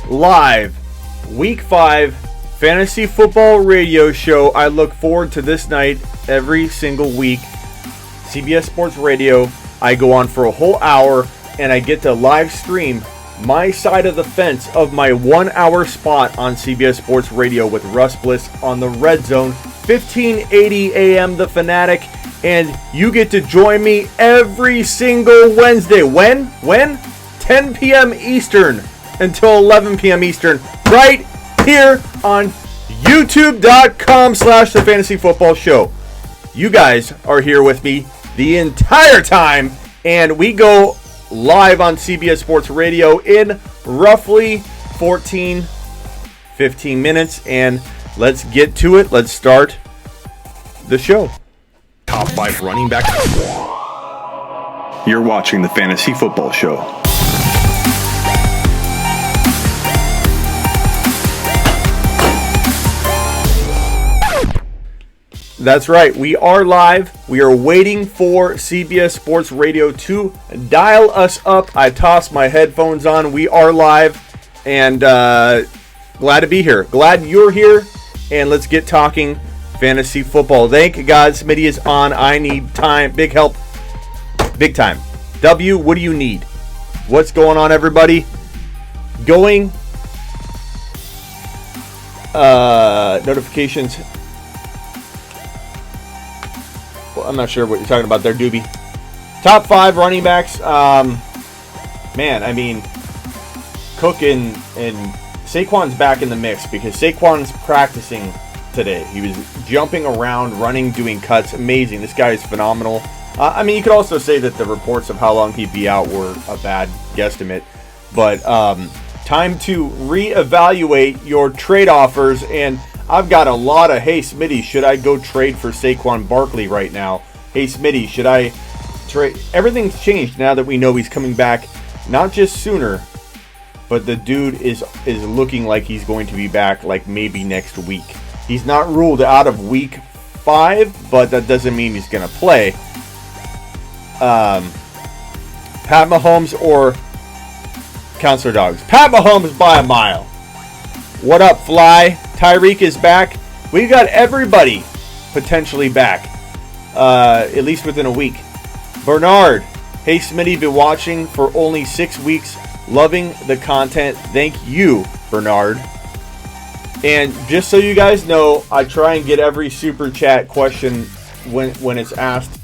live Week 5 Fantasy Football Radio Show. I look forward to this night every single week. CBS Sports Radio. I go on for a whole hour and I get to live stream my side of the fence of my 1 hour spot on CBS Sports Radio with Russ Bliss on the Red Zone, 1580 AM The Fanatic, and you get to join me every single Wednesday. When? 10 p.m. Eastern until 11 p.m. Eastern, right here on youtube.com/The Fantasy Football Show. You guys are here with me the entire time, and we go live on CBS Sports Radio in roughly 15 minutes, and let's get to it. Let's start the show. Top 5 running back. You're watching the Fantasy Football Show. That's right. We are live. We are waiting for CBS Sports Radio to dial us up. I tossed my headphones on. We are live, and glad to be here. Glad you're here, and let's get talking fantasy football. Thank God Smitty is on. I need time. Big help. Big time. W, what do you need? What's going on, everybody? Going. Notifications. Well, I'm not sure what you're talking about there, Doobie. Top 5 running backs. Man, I mean, Cook and Saquon's back in the mix because Saquon's practicing today. He was jumping around, running, doing cuts. Amazing. This guy is phenomenal. I mean, you could also say that the reports of how long he'd be out were a bad guesstimate. But time to reevaluate your trade offers, and I've got a lot of, hey, Smitty, should I go trade for Saquon Barkley right now? Hey, Smitty, should I trade? Everything's changed now that we know he's coming back, not just sooner, but the dude is looking like he's going to be back like maybe next week. He's not ruled out of Week 5, but that doesn't mean he's going to play. Pat Mahomes or Counselor Dogs? Pat Mahomes by a mile. What up, Fly? Tyreek is back. We've got everybody potentially back, at least within a week. Bernard, hey Smitty, been watching for only 6 weeks. Loving the content. Thank you, Bernard. And just so you guys know, I try and get every super chat question when it's asked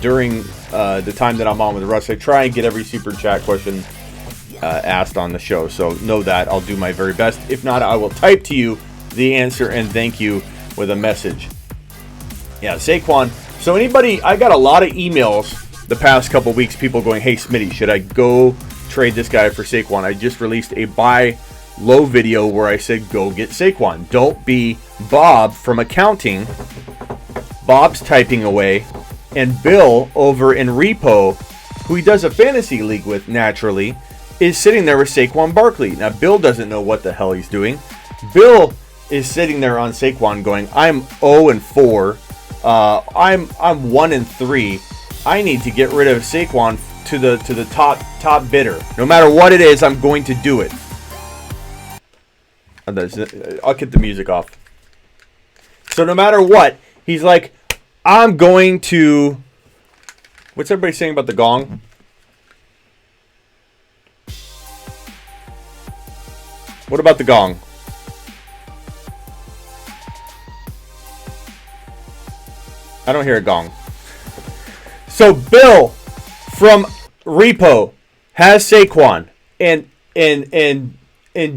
during the time that I'm on with Russ. I try and get every super chat question asked on the show, so know that. I'll do my very best. If not, I will type to you the answer and thank you with a message. Yeah, Saquon. So anybody, I got a lot of emails the past couple weeks, people going, hey Smitty, should I go trade this guy for Saquon? I just released a buy low video where I said go get Saquon. Don't be Bob from accounting. Bob's typing away, and Bill over in Repo, who he does a fantasy league with naturally, is sitting there with Saquon Barkley. Now, Bill doesn't know what the hell he's doing. Bill is sitting there on Saquon going, I'm 0-4. I'm 1-3. I need to get rid of Saquon to the top bidder. No matter what it is, I'm going to do it. I'll get the music off. So no matter what, he's like, I'm going to... What's everybody saying about the gong? What about the gong? I don't hear a gong. So Bill from Repo has Saquon, and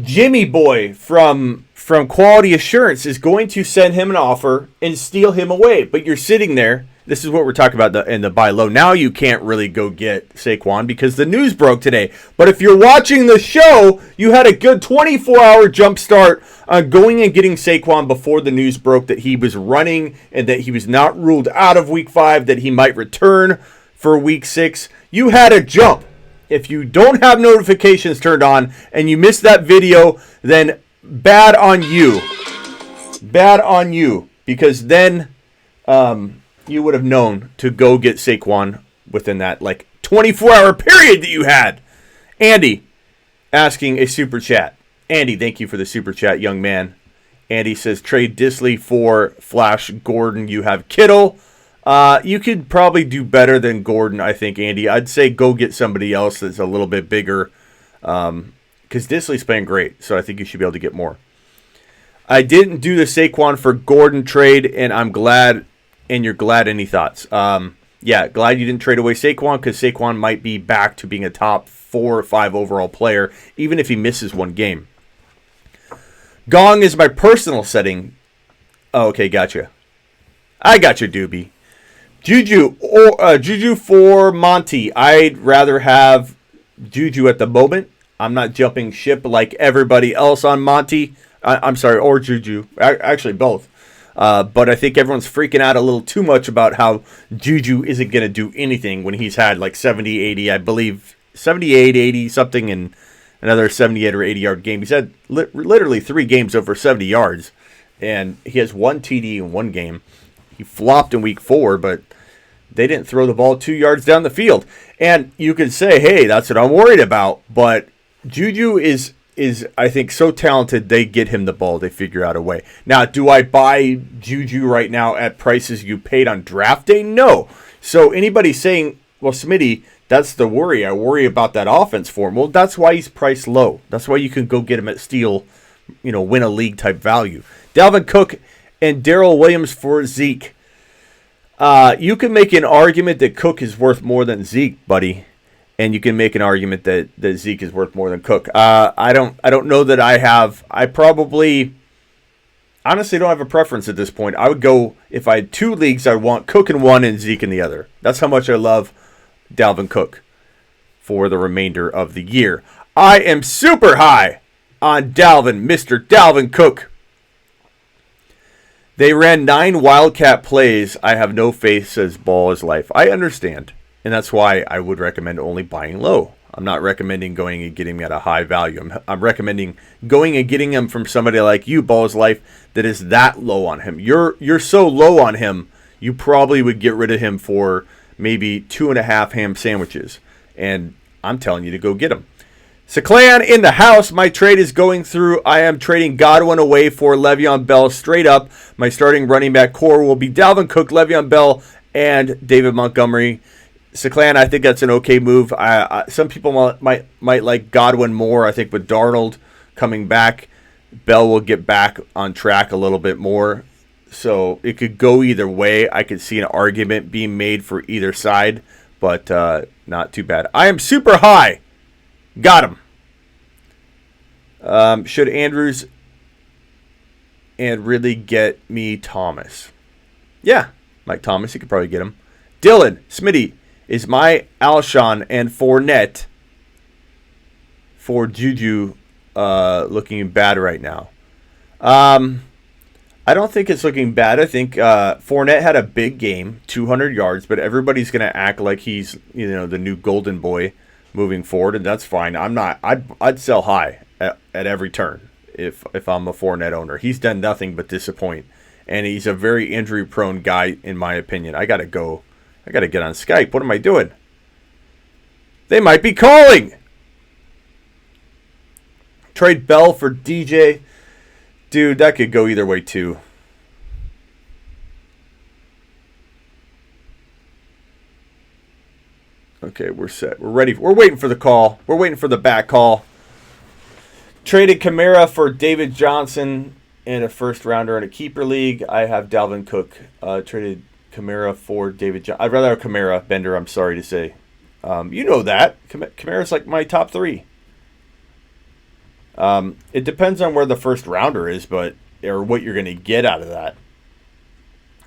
Jimmy Boy from Quality Assurance is going to send him an offer and steal him away. But you're sitting there. This is what we're talking about in the buy low. Now you can't really go get Saquon because the news broke today. But if you're watching the show, you had a good 24-hour jump start on going and getting Saquon before the news broke that he was running and that he was not ruled out of Week 5, that he might return for Week 6. You had a jump. If you don't have notifications turned on and you missed that video, then bad on you. Bad on you. Because then... you would have known to go get Saquon within that 24-hour period that you had. Andy, asking a super chat. Andy, thank you for the super chat, young man. Andy says, trade Disley for Flash Gordon. You have Kittle. You could probably do better than Gordon, I think, Andy. I'd say go get somebody else that's a little bit bigger. Because Disley's playing great, so I think you should be able to get more. I didn't do the Saquon for Gordon trade, and I'm glad, and you're glad. Any thoughts? Yeah, glad you didn't trade away Saquon, because Saquon might be back to being a top 4 or 5 overall player, even if he misses one game. Gong is my personal setting. Oh, okay, gotcha. I got you, Doobie. Juju for Monty. I'd rather have Juju at the moment. I'm not jumping ship like everybody else on Monty. I'm sorry, or Juju. Actually, both. But I think everyone's freaking out a little too much about how Juju isn't going to do anything when he's had like 70, 80, I believe, 78, 80 something, and another 78 or 80-yard game. He's had literally 3 games over 70 yards, and he has 1 TD in 1 game. He flopped in week 4, but they didn't throw the ball 2 yards down the field. And you could say, hey, that's what I'm worried about. But Juju is I think, so talented, they get him the ball. They figure out a way. Now, do I buy Juju right now at prices you paid on draft day? No. So anybody saying, well, Smitty, that's the worry. I worry about that offense for him. Well, that's why he's priced low. That's why you can go get him at steal, win a league type value. Dalvin Cook and Darrell Williams for Zeke. You can make an argument that Cook is worth more than Zeke, buddy. And you can make an argument that Zeke is worth more than Cook. I don't know that I probably honestly don't have a preference at this point. I would go, if I had 2 leagues, I'd want Cook in one and Zeke in the other. That's how much I love Dalvin Cook for the remainder of the year. I am super high on Dalvin, Mr. Dalvin Cook. They ran 9 Wildcat plays. I have no faith, says Ball is life. I understand. And that's why I would recommend only buying low. I'm not recommending going and getting him at a high value. I'm recommending going and getting him from somebody like you, Ball's Life, that is that low on him. You're so low on him, you probably would get rid of him for maybe 2.5 ham sandwiches. And I'm telling you to go get him. Saquon in the house. My trade is going through. I am trading Godwin away for Le'Veon Bell straight up. My starting running back core will be Dalvin Cook, Le'Veon Bell, and David Montgomery. Saquon, I think that's an okay move. Some people might like Godwin more. I think with Darnold coming back, Bell will get back on track a little bit more. So it could go either way. I could see an argument being made for either side, but not too bad. I am super high. Got him. Should Andrews and really get me Thomas? Yeah, Mike Thomas. You could probably get him. Dylan, Smitty. Is my Alshon and Fournette for Juju looking bad right now? I don't think it's looking bad. I think Fournette had a big game, 200 yards, but everybody's going to act like he's the new golden boy moving forward, and that's fine. I'm not. I'd sell high at every turn if I'm a Fournette owner. He's done nothing but disappoint, and he's a very injury-prone guy in my opinion. I got to go. I got to get on Skype. What am I doing? They might be calling. Trade Bell for DJ. Dude, that could go either way too. Okay, we're set. We're ready. We're waiting for the call. We're waiting for the back call. Traded Kamara for David Johnson in a first rounder in a keeper league. I have Dalvin Cook. Traded Kamara for David Johnson. I'd rather have Kamara, Bender, I'm sorry to say. You know that. Kamara's like my top 3. It depends on where the first rounder is, or what you're going to get out of that.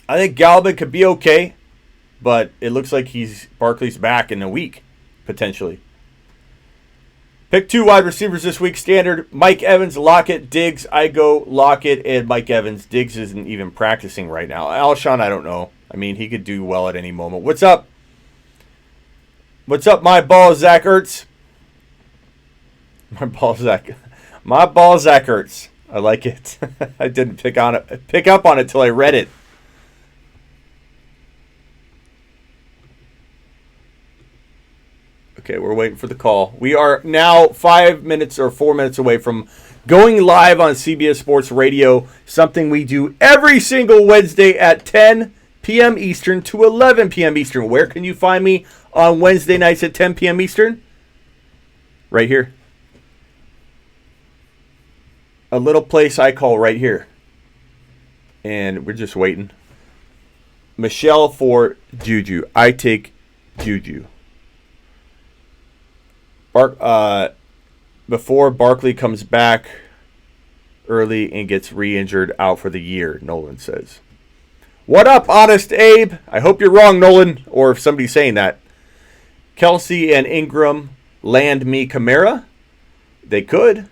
I think Galvin could be okay, but it looks like Barkley's back in a week, potentially. Pick 2 wide receivers this week. Standard, Mike Evans, Lockett, Diggs. I go Lockett and Mike Evans. Diggs isn't even practicing right now. Alshon, I don't know. I mean, he could do well at any moment. What's up? What's up, my ball, Zach Ertz? My ball, Zach Ertz. I like it. I didn't pick up on it till I read it. Okay, we're waiting for the call. We are now 5 minutes or 4 minutes away from going live on CBS Sports Radio, something we do every single Wednesday at 10 p.m. Eastern to 11 p.m. Eastern. Where can you find me on Wednesday nights at 10 p.m. Eastern? Right here. A little place I call right here. And we're just waiting. Michelle for Juju. I take Juju. Before Barkley comes back early and gets re-injured out for the year, Nolan says. What up, Honest Abe? I hope you're wrong, Nolan, or if somebody's saying that. Kelsey and Ingram land me Kamara. They could.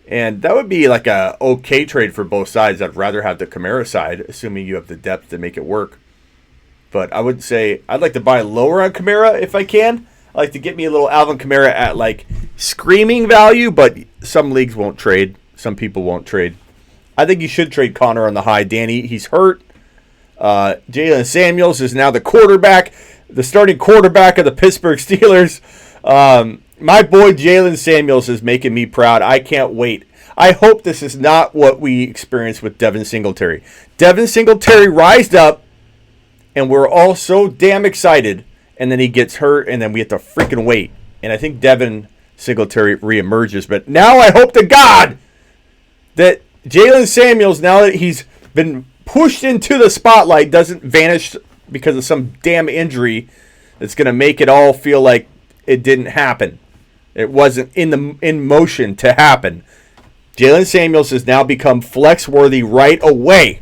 And that would be like a okay trade for both sides. I'd rather have the Kamara side, assuming you have the depth to make it work. But I would say I'd like to buy lower on Kamara if I can. I like to get me a little Alvin Kamara at like screaming value, but some leagues won't trade. Some people won't trade. I think you should trade Connor on the high. Danny, he's hurt. Jaylen Samuels is now the quarterback, the starting quarterback of the Pittsburgh Steelers. My boy Jaylen Samuels is making me proud. I can't wait. I hope this is not what we experienced with Devin Singletary. Devin Singletary rised up, and we're all so damn excited. And then he gets hurt, and then we have to freaking wait. And I think Devin Singletary reemerges. But now I hope to God that Jaylen Samuels, now that he's been pushed into the spotlight, doesn't vanish because of some damn injury that's going to make it all feel like it didn't happen. It wasn't in motion to happen. Jaylen Samuels has now become flex-worthy right away.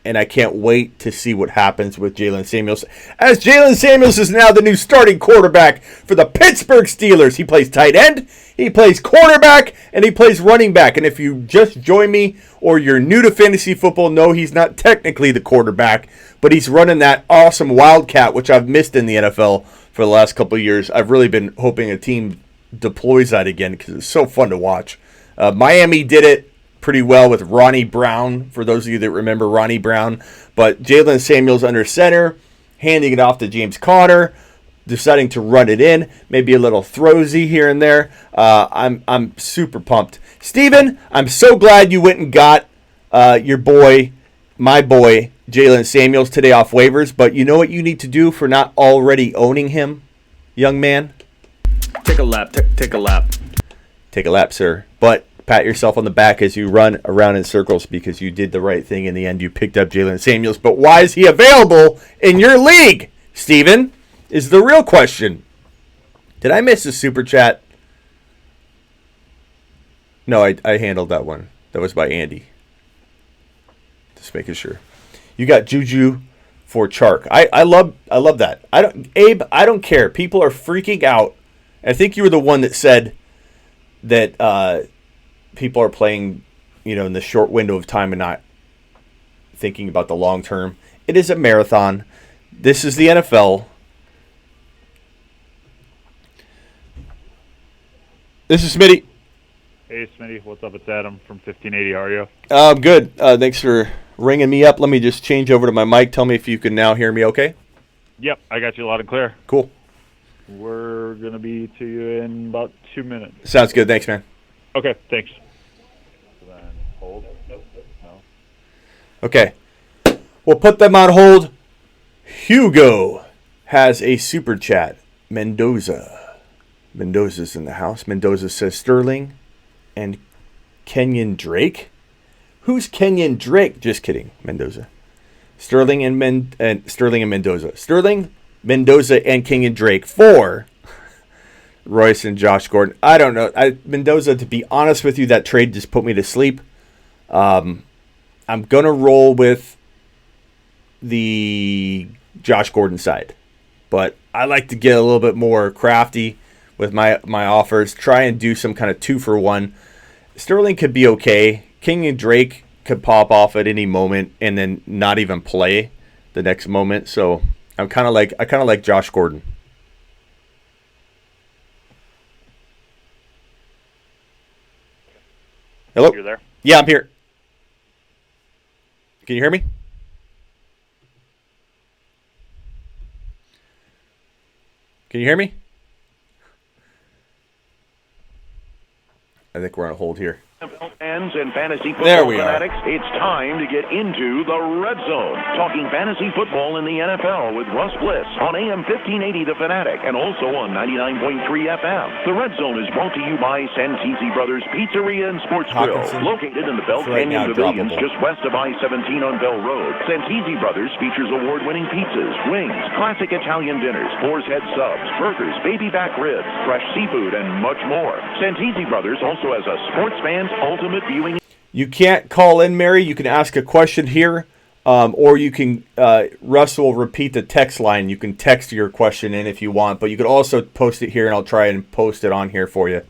And I can't wait to see what happens with Jaylen Samuels. As Jaylen Samuels is now the new starting quarterback for the Pittsburgh Steelers. He plays tight end, he plays quarterback, and he plays running back. And if you just join me or you're new to fantasy football, no, he's not technically the quarterback, but he's running that awesome Wildcat, which I've missed in the NFL for the last couple of years. I've really been hoping a team deploys that again because it's so fun to watch. Miami did it pretty well with Ronnie Brown, for those of you that remember Ronnie Brown. But Jaylen Samuels under center, handing it off to James Conner, deciding to run it in, maybe a little throwsy here and there. I'm super pumped. Steven, I'm so glad you went and got your boy, my boy, Jaylen Samuels today off waivers. But you know what you need to do for not already owning him, young man? Take a lap. Take a lap. Take a lap, sir. But pat yourself on the back as you run around in circles because you did the right thing in the end. You picked up Jaylen Samuels. But why is he available in your league, Steven, is the real question. Did I miss a super chat? No, I handled that one. That was by Andy. Just making sure. You got Juju for Chark. I love that. Abe, I don't care. People are freaking out. I think you were the one that said that people are playing, in the short window of time and not thinking about the long term. It is a marathon. This is the NFL. This is Smitty. Hey, Smitty. What's up? It's Adam from 1580. How are you? I'm good. Thanks for ringing me up. Let me just change over to my mic. Tell me if you can now hear me okay. Yep, I got you loud and clear. Cool. We're going to be to you in about 2 minutes. Sounds good. Thanks, man. Okay, thanks. Then hold. No. Okay. We'll put them on hold. Hugo has a super chat. Mendoza's in the house. Mendoza says Sterling and Kenyon Drake. Who's Kenyon Drake? Just kidding, Mendoza. Sterling and Mendoza. Sterling, Mendoza, and Kenyon Drake for Royce and Josh Gordon. I don't know. Mendoza, to be honest with you, that trade just put me to sleep. I'm going to roll with the Josh Gordon side. But I like to get a little bit more crafty with my offers. Try and do some kind of 2-for-1. Sterling could be okay. Kenyon Drake could pop off at any moment and then not even play the next moment. So I kind of like Josh Gordon. Hello? You're there? Yeah, I'm here. Can you hear me? Can you hear me? I think we're on hold here. Fans and fantasy There football we are. fanatics, it's time to get into the Red Zone. Talking fantasy football in the NFL with Russ Bliss on AM 1580 The Fanatic and also on 99.3 FM. The Red Zone is brought to you by Santisi Brothers Pizzeria and Sports Grill, Hawkinson. located in the Bell Right Canyon now, Pavilions droppable. just west of I-17 on Bell Road. Santisi Brothers features award-winning pizzas, wings, classic Italian dinners, boar's head subs, burgers, baby back ribs, fresh seafood, and much more. Santisi Brothers also has a sports fan's ultimate viewing. You can't call in, Mary. You can ask a question here, or you can, Russ will repeat the text line. You can text your question in if you want, but you could also post it here, and I'll try and post it on here for you.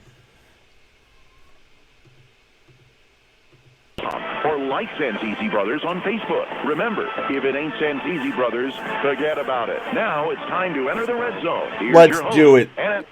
Or like Santisi Brothers on Facebook. Remember, if it ain't Santisi Brothers, forget about it. Now it's time to enter the Red Zone. Here's Let's your host, do it. And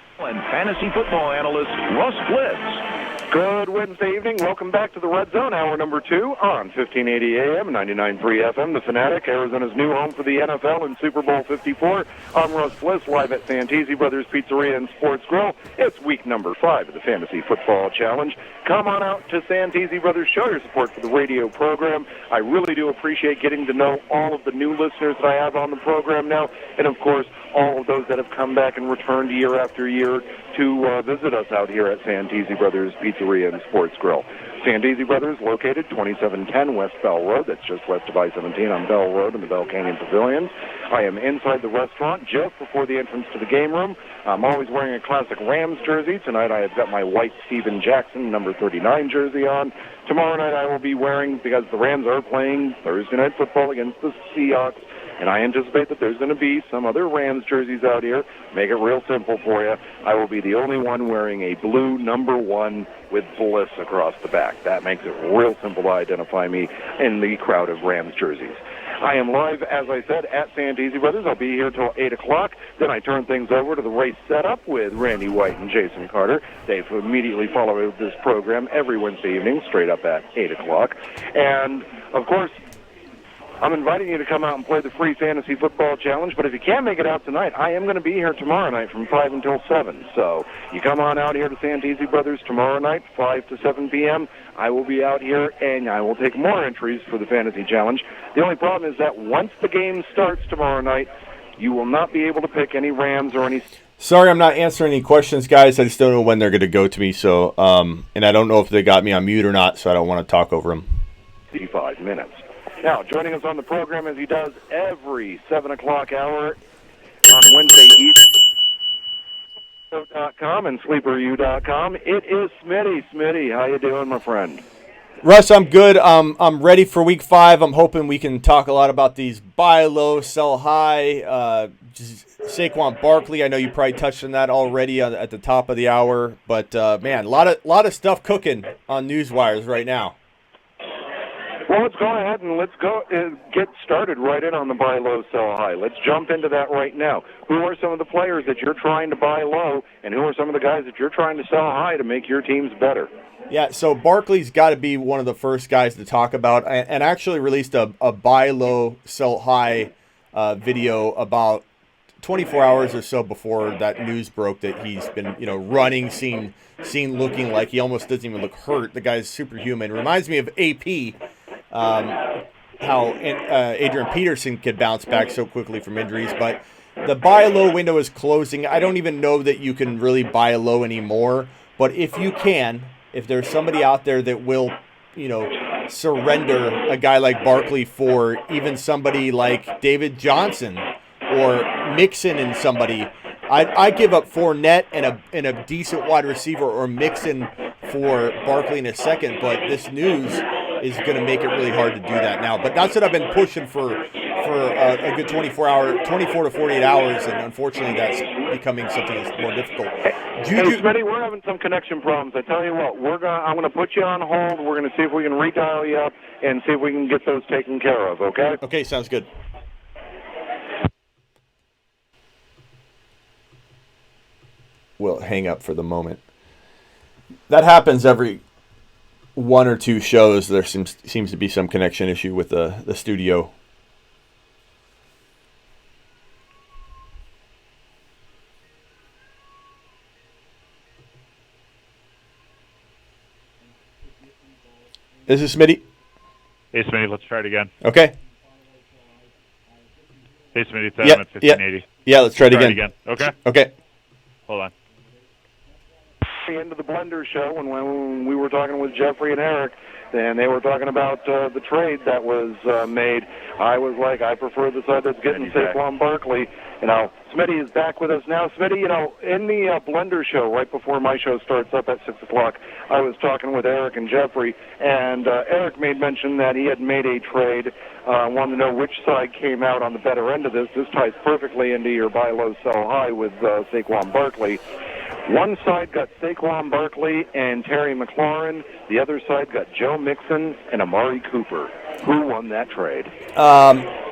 fantasy football analyst Russ Blitz. Good Wednesday evening. Welcome back to the Red Zone, hour number 2 on 1580 AM, 99.3 FM. The Fanatic, Arizona's new home for the NFL and Super Bowl 54. I'm Russ Bliss, live at Santisi Brothers Pizzeria and Sports Grill. It's week number 5 of the Fantasy Football Challenge. Come on out to Santisi Brothers. Show your support for the radio program. I really do appreciate getting to know all of the new listeners that I have on the program now, and of course, all of those that have come back and returned year after year to visit us out here at Santisi Brothers Pizzeria and Sports Grill. Santisi Brothers, located 2710 West Bell Road. That's just west of I-17 on Bell Road in the Bell Canyon Pavilion. I am inside the restaurant just before the entrance to the game room. I'm always wearing a classic Rams jersey. Tonight I have got my white Steven Jackson number 39 jersey on. Tomorrow night I will be wearing, because the Rams are playing Thursday Night Football against the Seahawks, and I anticipate that there's going to be some other Rams jerseys out here. Make it real simple for you. I will be the only one wearing a blue number 1 with Bliss across the back. That makes it real simple to identify me in the crowd of Rams jerseys. I am live, as I said, at Santisi Brothers. I'll be here till 8 o'clock. Then I turn things over to the race setup with Randy White and Jason Carter. They immediately follow this program every Wednesday evening, straight up at 8 o'clock. And, of course, I'm inviting you to come out and play the free fantasy football challenge, but if you can't make it out tonight, I am going to be here tomorrow night from 5 until 7. So you come on out here to Santisi Brothers tomorrow night, 5 to 7 p.m. I will be out here, and I will take more entries for the fantasy challenge. The only problem is that once the game starts tomorrow night, you will not be able to pick any Rams or any... Sorry, I'm not answering any questions, guys. I just don't know when they're going to go to me. So, and I don't know if they got me on mute or not, so I don't want to talk over them. 5 minutes. Now, joining us on the program as he does every 7 o'clock hour on Wednesday evening, .com and sleeperu.com, it is Smitty. Smitty, how you doing, my friend? Russ, I'm good. I'm ready for week 5. I'm hoping we can talk a lot about these buy low, sell high. Saquon Barkley, I know you probably touched on that already at the top of the hour. But, man, a lot of stuff cooking on Newswires right now. Well, let's go ahead and let's go get started right in on the buy low, sell high. Let's jump into that right now. Who are some of the players that you're trying to buy low, and who are some of the guys that you're trying to sell high to make your teams better? Yeah, so Barkley's got to be one of the first guys to talk about, and actually released a buy low, sell high video about 24 hours or so before that news broke that he's been, running, seen looking like he almost doesn't even look hurt. The guy's superhuman. Reminds me of AP. How Adrian Peterson could bounce back so quickly from injuries, but the buy low window is closing. I don't even know that you can really buy low anymore, but if you can, if there's somebody out there that will, surrender a guy like Barkley for even somebody like David Johnson or Mixon and somebody, I'd give up Fournette and a decent wide receiver or Mixon for Barkley in a second, but this news is going to make it really hard to do that now. But that's what I've been pushing for a good 24 to 48 hours, and unfortunately that's becoming something that's more difficult. Hey, Smitty, we're having some connection problems. I tell you what, I'm going to put you on hold. We're going to see if we can redial you up and see if we can get those taken care of, okay? Okay, sounds good. We'll hang up for the moment. That happens every 1 or 2 shows. There seems to be some connection issue with the studio. This is Smitty. Hey, Smitty, let's try it again. Okay. Hey, Smitty, it's Adam at 1580. Yeah, let's try it again. Okay? Okay. Hold on. The end of the Blender show when we were talking with Jeffrey and Eric, and they were talking about the trade that was made. I was like, I prefer the side that's getting Saquon Barkley. Smitty is back with us now. Smitty, in the Blender show, right before my show starts up at 6 o'clock, I was talking with Eric and Jeffrey, and Eric made mention that he had made a trade, wanted to know which side came out on the better end of this. This ties perfectly into your buy low, sell high with Saquon Barkley. One side got Saquon Barkley and Terry McLaurin. The other side got Joe Mixon and Amari Cooper. Who won that trade?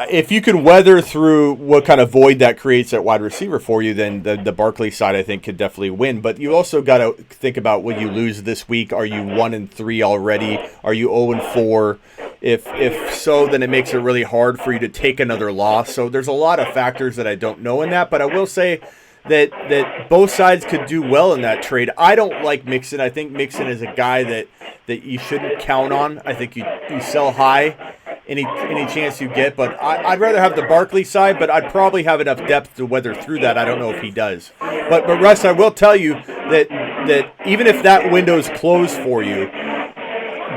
If you can weather through what kind of void that creates at wide receiver for you, then the Barkley side, I think, could definitely win. But you also got to think about what you lose this week. Are you 1-3 already? Are you 0-4? If so, then it makes it really hard for you to take another loss. So there's a lot of factors that I don't know in that. But I will say that both sides could do well in that trade. I don't like Mixon. I think Mixon is a guy that you shouldn't count on. I think you sell high any chance you get. But I'd rather have the Barkley side, but I'd probably have enough depth to weather through that. I don't know if he does. But Russ, I will tell you that even if that window's closed for you,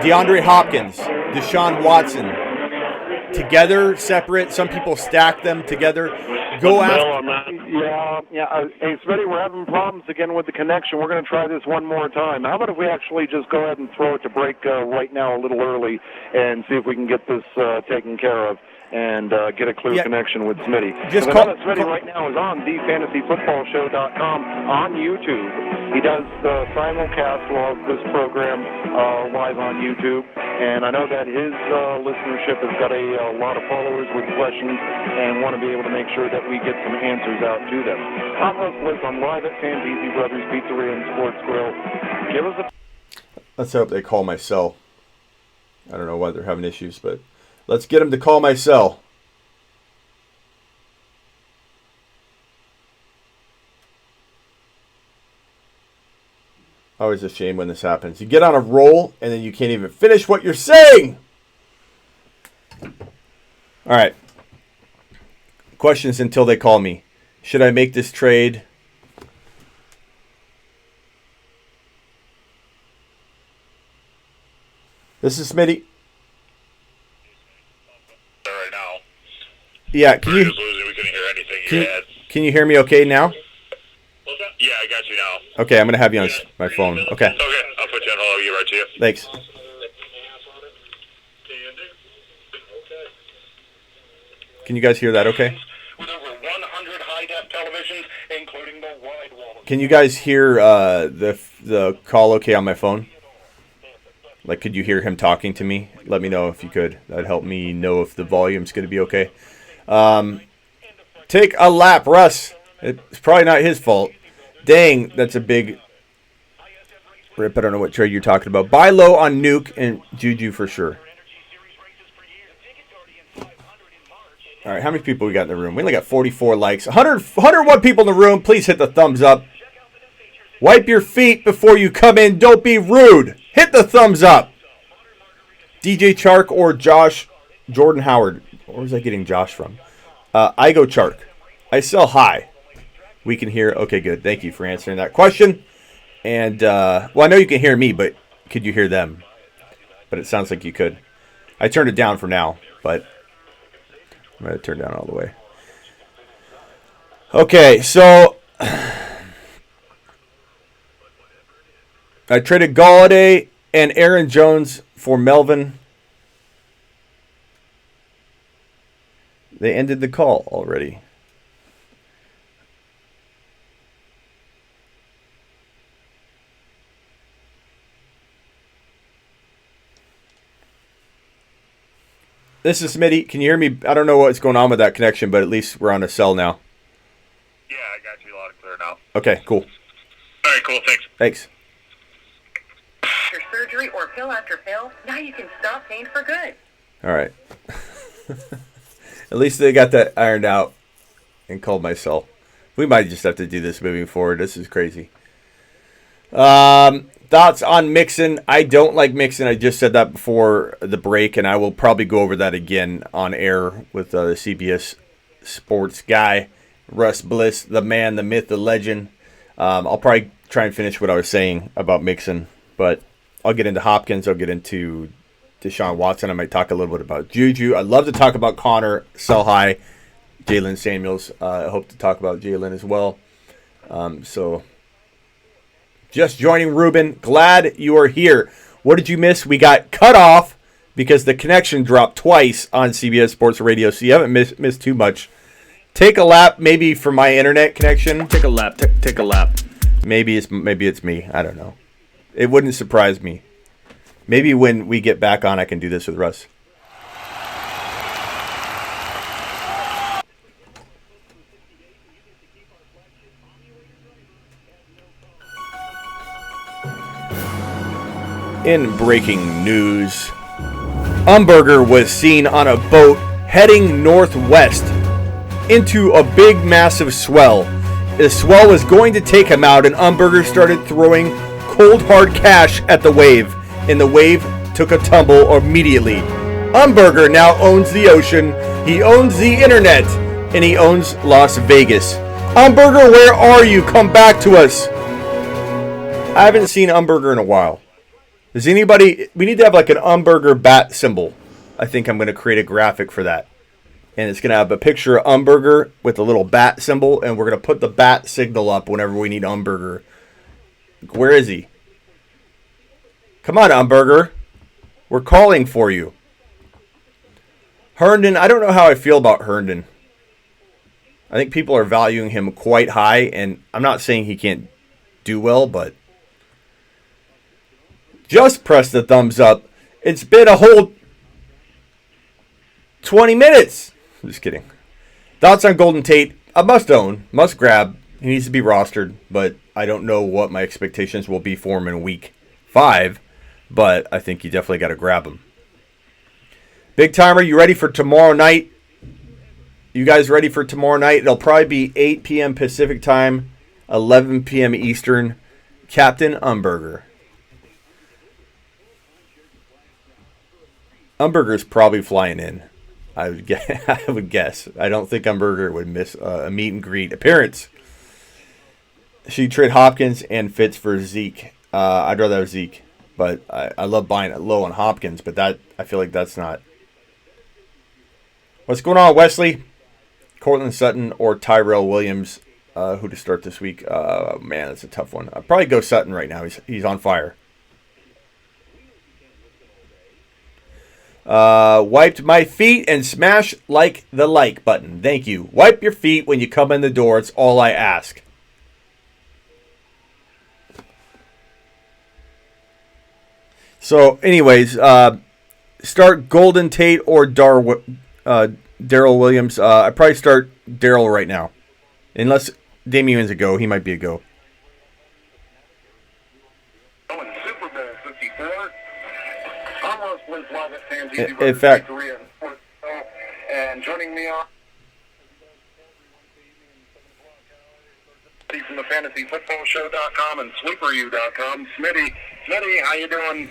DeAndre Hopkins, Deshaun Watson, together, separate. Some people stack them together. Go after. Yeah. Hey, Smitty, we're having problems again with the connection. We're going to try this one more time. How about if we actually just go ahead and throw it to break right now a little early and see if we can get this taken care of and get a clear connection with Smitty. Smitty right now is on thefantasyfootballshow.com on YouTube. He does the simulcast of this program live on YouTube, and I know that his listenership has got a lot of followers with questions and want to be able to make sure that we get some answers out to them. I'm Russ Bliss. I'm live at Santisi Brothers Pizzeria and Sports Grill. Give us a... Let's hope they call my cell. I don't know why they're having issues, but let's get them to call my cell. Always a shame when this happens. You get on a roll, and then you can't even finish what you're saying. All right. Questions until they call me. Should I make this trade? This is Smitty. Right now. Yeah, can you? We couldn't hear anything you had. Can you hear me okay now? What's that? Yeah, I got you now. Okay, I'm gonna have you on my phone. Okay. Okay, I'll put you on hold. I'll get right to you. Thanks. Can you guys hear that okay? With over 100 high-def televisions, including the wide wall. Can you guys hear the call okay on my phone? Like, could you hear him talking to me? Let me know if you could. That'd help me know if the volume's going to be okay. Take a lap, Russ. It's probably not his fault. Dang, that's a big rip. I don't know what trade you're talking about. Buy low on Nuke and Juju for sure. All right, how many people we got in the room? We only got 44 likes. 101 people in the room. Please hit the thumbs up. Wipe your feet before you come in. Don't be rude. Hit the thumbs up. DJ Chark or Jordan Howard. Where was I getting Josh from? I go Chark. I sell high. We can hear. Okay, good. Thank you for answering that question. And, well, I know you can hear me, but could you hear them? But it sounds like you could. I turned it down for now, but I'm going to turn it down all the way. Okay, so I traded Galladay and Aaron Jones for Melvin. They ended the call already. This is Smitty. Can you hear me? I don't know what's going on with that connection, but at least we're on a cell now. Yeah, I got you loud and clear now. Okay, cool. All right, cool. Thanks. Thanks. After surgery or pill after pill, now you can stop pain for good. All right. At least they got that ironed out and called my cell. We might just have to do this moving forward. This is crazy. Thoughts on Mixon? I don't like Mixon. I just said that before the break, and I will probably go over that again on air with the CBS Sports guy, Russ Bliss, the man, the myth, the legend. I'll probably try and finish what I was saying about Mixon, but I'll get into Hopkins. I'll get into Deshaun Watson. I might talk a little bit about Juju. I'd love to talk about Connor, sell high, Jaylen Samuels. I hope to talk about Jaylen as well. So just joining Ruben. Glad you are here. What did you miss? We got cut off because the connection dropped twice on CBS Sports Radio, so you haven't missed too much. Take a lap, maybe for my internet connection. Take a lap. Take a lap. Maybe it's me. I don't know. It wouldn't surprise me. Maybe when we get back on, I can do this with Russ. In breaking news, Umberger was seen on a boat heading northwest into a big, massive swell. The swell was going to take him out, and Umberger started throwing cold, hard cash at the wave, and the wave took a tumble immediately. Umberger now owns the ocean, he owns the internet, and he owns Las Vegas. Umberger, where are you? Come back to us. I haven't seen Umberger in a while. Does anybody... We need to have like an Umberger bat symbol. I think I'm going to create a graphic for that. And it's going to have a picture of Umberger with a little bat symbol, and we're going to put the bat signal up whenever we need Umberger. Where is he? Come on, Umberger. We're calling for you. Herndon, I don't know how I feel about Herndon. I think people are valuing him quite high, and I'm not saying he can't do well, but just press the thumbs up. It's been a whole 20 minutes. I'm just kidding. Thoughts on Golden Tate? A must own, must grab. He needs to be rostered, but I don't know what my expectations will be for him in week 5, but I think you definitely got to grab him. Big Timer, you ready for tomorrow night? You guys ready for tomorrow night? It'll probably be 8 p.m. Pacific time, 11 p.m. Eastern. Captain Umberger. Umberger's probably flying in. I would guess. I don't think Umberger would miss a meet and greet appearance. Should you trade Hopkins and Fitz for Zeke? I'd rather have Zeke, but I love buying it low on Hopkins, but that I feel like that's not. What's going on, Wesley? Cortland Sutton or Tyrell Williams? Who to start this week? Man, that's a tough one. I'd probably go Sutton right now. He's on fire. Wiped my feet and smash like the like button. Thank you. Wipe your feet when you come in the door. It's all I ask. So, anyways, start Golden Tate or Daryl Williams. I'd probably start Daryl right now. Unless Damian's a go. He might be a go. Super Bowl 54. I'm Ross Bliss, live at Sandy. In fact, and joining me on from the fantasyfootballshow.com and sleeperu.com. Smitty, how you doing?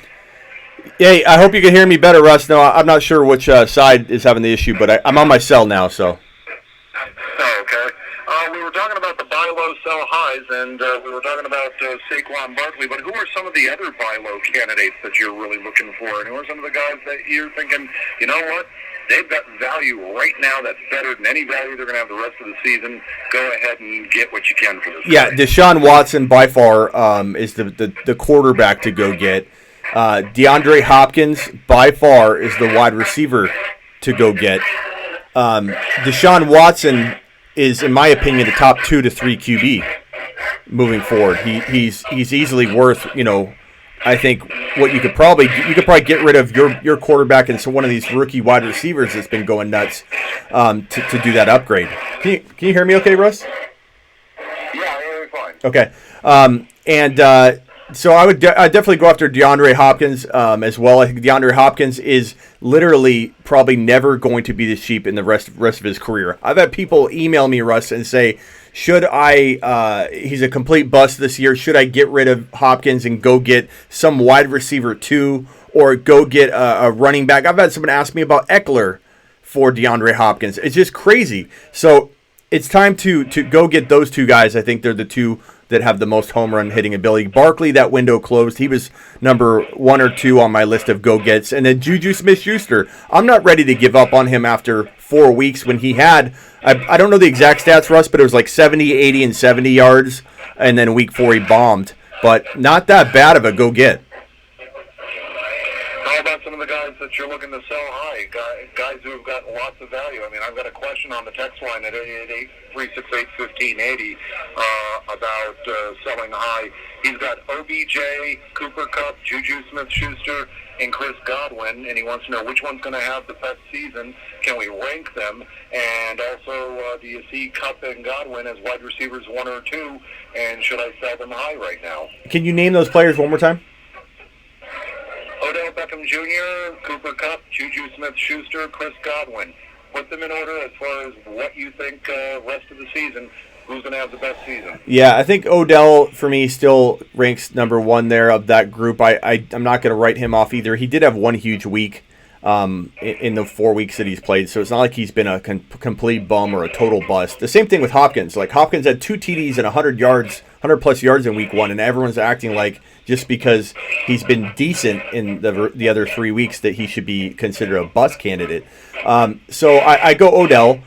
Hey, I hope you can hear me better, Russ. No, I'm not sure which side is having the issue, but I'm on my cell now, so. Oh, okay. We were talking about the buy low, sell highs, and we were talking about Saquon Barkley, but who are some of the other buy low candidates that you're really looking for? And who are some of the guys that you're thinking, you know what? They've got value right now that's better than any value they're going to have the rest of the season. Go ahead and get what you can for this. Yeah, Deshaun Watson by far is the quarterback to go get. DeAndre Hopkins by far is the wide receiver to go get. Deshaun Watson is, in my opinion, the top 2 to 3 QB moving forward. He's easily worth, I think what you could probably get rid of your quarterback and so one of these rookie wide receivers that's been going nuts to do that upgrade. Can you hear me okay, Russ? Yeah, really fine. Okay. So I'd definitely go after DeAndre Hopkins as well. I think DeAndre Hopkins is literally probably never going to be this cheap in the rest of his career. I've had people email me, Russ, and say, Should I? He's a complete bust this year. Should I get rid of Hopkins and go get some wide receiver 2, or go get a running back? I've had someone ask me about Eckler for DeAndre Hopkins. It's just crazy. So it's time to go get those two guys. I think they're the two that have the most home run hitting ability. Barkley, that window closed. He was number 1 or 2 on my list of go-gets. And then Juju Smith-Schuster. I'm not ready to give up on him after 4 weeks when he had, I don't know the exact stats, Russ, but it was like 70, 80, and 70 yards. And then week 4 he bombed. But not that bad of a go-get. How about some of the guys that you're looking to sell high, guys who have got lots of value? I mean, I've got a question on the text line at 888-368-1580 about selling high. He's got OBJ, Cooper Kupp, Juju Smith-Schuster, and Chris Godwin, and he wants to know which one's going to have the best season. Can we rank them? And also, do you see Kupp and Godwin as wide receivers 1 or 2, and should I sell them high right now? Can you name those players one more time? Odell Beckham Jr., Cooper Kupp, Juju Smith-Schuster, Chris Godwin. Put them in order as far as what you think rest of the season, who's going to have the best season. Yeah, I think Odell, for me, still ranks number 1 there of that group. I'm not going to write him off either. He did have one huge week in the 4 weeks that he's played, so it's not like he's been a complete bum or a total bust. The same thing with Hopkins. Like, Hopkins had 2 TDs and 100-plus yards in week 1, and everyone's acting like just because he's been decent in the other 3 weeks that he should be considered a bust candidate. So I go Odell.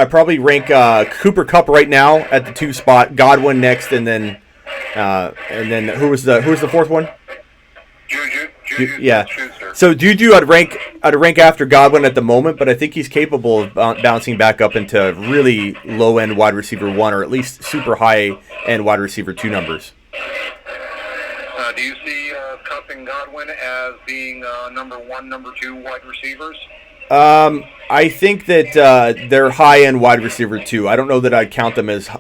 I probably rank Cooper Kupp right now at the 2 spot, Godwin next, and then who was the 4th one? Juju Yeah. Smith-Schuster. So Juju, I'd rank after Godwin at the moment, but I think he's capable of bouncing back up into really low-end wide receiver 1, or at least super high-end wide receiver 2 numbers. Do you see Kupp and Godwin as being number 1, number 2 wide receivers? I think that they're high-end wide receiver 2. I don't know that I'd count them as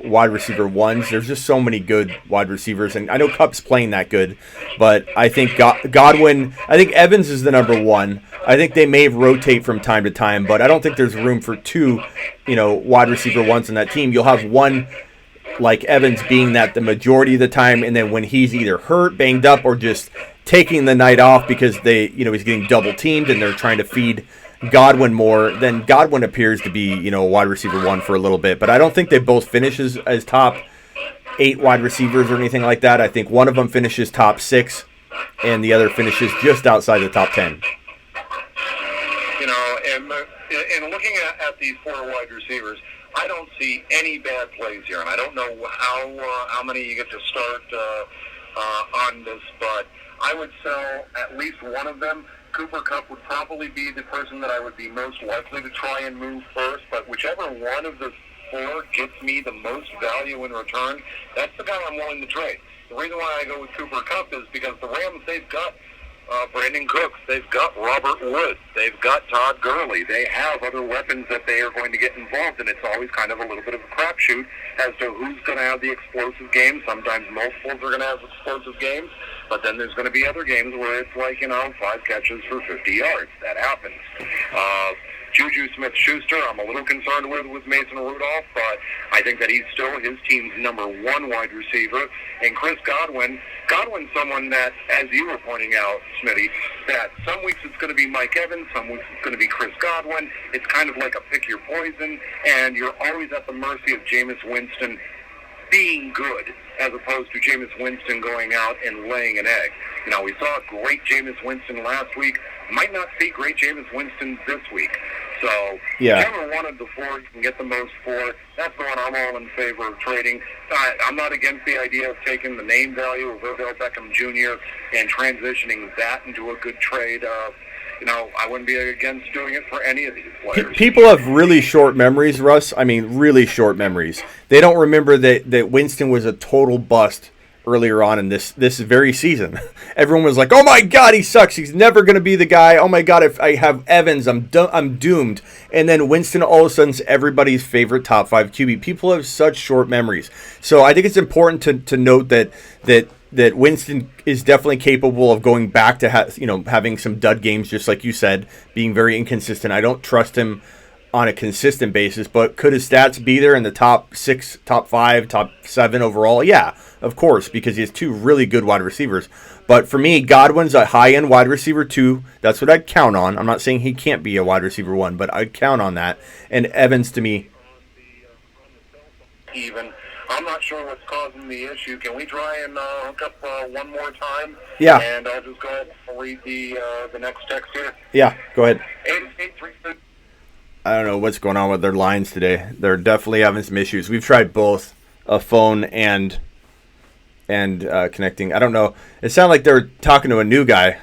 wide receiver 1s. There's just so many good wide receivers, and I know Kupp's playing that good, but I think Godwin, I think Evans is the number 1. I think they may rotate from time to time, but I don't think there's room for 2, wide receiver 1s in that team. You'll have one like Evans being that the majority of the time, and then when he's either hurt, banged up, or just taking the night off because he's getting double teamed and they're trying to feed Godwin more, then Godwin appears to be, wide receiver 1 for a little bit. But I don't think they both finish as top 8 wide receivers or anything like that. I think one of them finishes top 6 and the other finishes just outside the top 10. And looking at these 4 wide receivers, I don't see any bad plays here, and I don't know how many you get to start on this, but I would sell at least one of them. Cooper Kupp would probably be the person that I would be most likely to try and move first, but whichever one of the 4 gets me the most value in return, that's the guy I'm willing to trade. The reason why I go with Cooper Kupp is because the Rams, they've got Brandon Cooks, they've got Robert Woods, they've got Todd Gurley. They have other weapons that they are going to get involved in. It's always kind of a little bit of a crapshoot as to who's going to have the explosive games. Sometimes multiples are going to have explosive games, but then there's going to be other games where it's like, 5 catches for 50 yards. That happens. Juju Smith-Schuster, I'm a little concerned with Mason Rudolph, but I think that he's still his team's number 1 wide receiver. And Chris Godwin's someone that, as you were pointing out, Smitty, that some weeks it's going to be Mike Evans, some weeks it's going to be Chris Godwin. It's kind of like a pick your poison, and you're always at the mercy of Jameis Winston being good, as opposed to Jameis Winston going out and laying an egg. We saw great Jameis Winston last week. Might not see great Jameis Winston this week. So, whichever one of the 4 you can get the most for, that's the one I'm all in favor of trading. I'm not against the idea of taking the name value of Odell Beckham Jr. and transitioning that into a good trade. I wouldn't be against doing it for any of these players. People have really short memories, Russ. I mean, really short memories. They don't remember that Winston was a total bust earlier on in this very season. Everyone was like, "Oh my God, he sucks. He's never going to be the guy. Oh my God, if I have Evans, I'm doomed." And then Winston all of a sudden's everybody's favorite top 5 QB. People have such short memories. So I think it's important to note that Winston is definitely capable of going back to having some dud games, just like you said, being very inconsistent. I don't trust him on a consistent basis, but could his stats be there in the top 6, top 5, top 7 overall? Yeah, of course, because he has 2 really good wide receivers. But for me, Godwin's a high-end wide receiver 2. That's what I'd count on. I'm not saying he can't be a wide receiver 1, but I'd count on that. And Evans, to me, even. I'm not sure what's causing the issue. Can we try and hook up one more time? Yeah. And I'll just go ahead and read the next text here. Yeah, go ahead. 833. I don't know what's going on with their lines today. They're definitely having some issues. We've tried both a phone and connecting. I don't know. It sounded like they were talking to a new guy.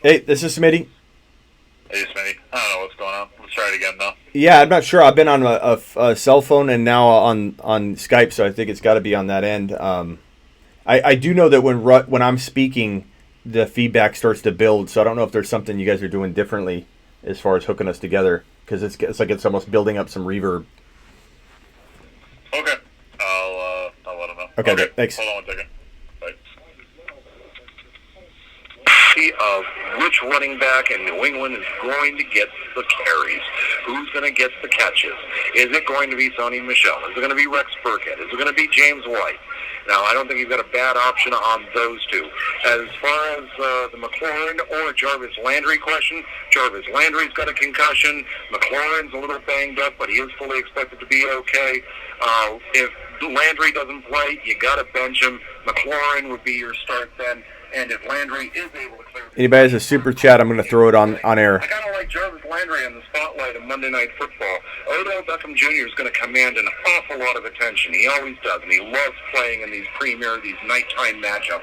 Hey, this is Smitty. Hey, Smitty. I don't know what's going on. Let's try it again, though. Yeah, I'm not sure. I've been on a cell phone and now on Skype, so I think it's got to be on that end. I do know that when I'm speaking, the feedback starts to build, so I don't know if there's something you guys are doing differently as far as hooking us together, because it's like it's almost building up some reverb. Okay. I'll let him know. Okay, thanks. Hold on 1 second. Bye. Of which running back in New England is going to get the carries? Who's going to get the catches? Is it going to be Sony Michel? Is it going to be Rex Burkhead? Is it going to be James White? Now, I don't think you've got a bad option on those two. As far as the McLaurin or Jarvis Landry question, Jarvis Landry's got a concussion. McLaurin's a little banged up, but he is fully expected to be okay. If Landry doesn't play, you got to bench him. McLaurin would be your start then. And if Landry is able to clear... Anybody has a super chat, I'm going to throw it on air. I kind of like Jarvis Landry in the spotlight of Monday Night Football. Odell Beckham Jr. is going to command an awful lot of attention. He always does, and he loves playing in these nighttime matchups.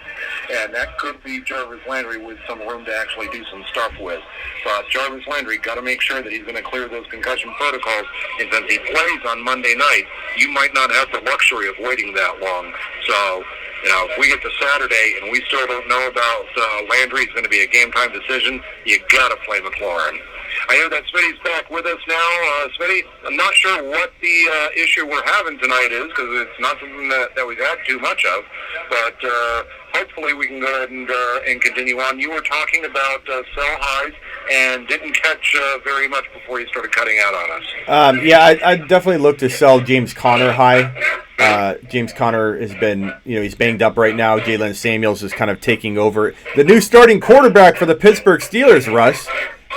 And that could be Jarvis Landry with some room to actually do some stuff with. But Jarvis Landry got to make sure that he's going to clear those concussion protocols. And since he plays on Monday night, you might not have the luxury of waiting that long. So... if we get to Saturday and we still don't know about Landry's going to be a game-time decision, you got to play McLaurin. I hear that Smitty's back with us now. Smitty, I'm not sure what the issue we're having tonight is, because it's not something that we've had too much of, but hopefully we can go ahead and continue on. You were talking about sell highs and didn't catch very much before you started cutting out on us. I definitely look to sell James Conner high. James Conner has been, he's banged up right now. Jaylen Samuels is kind of taking over. The new starting quarterback for the Pittsburgh Steelers, Russ,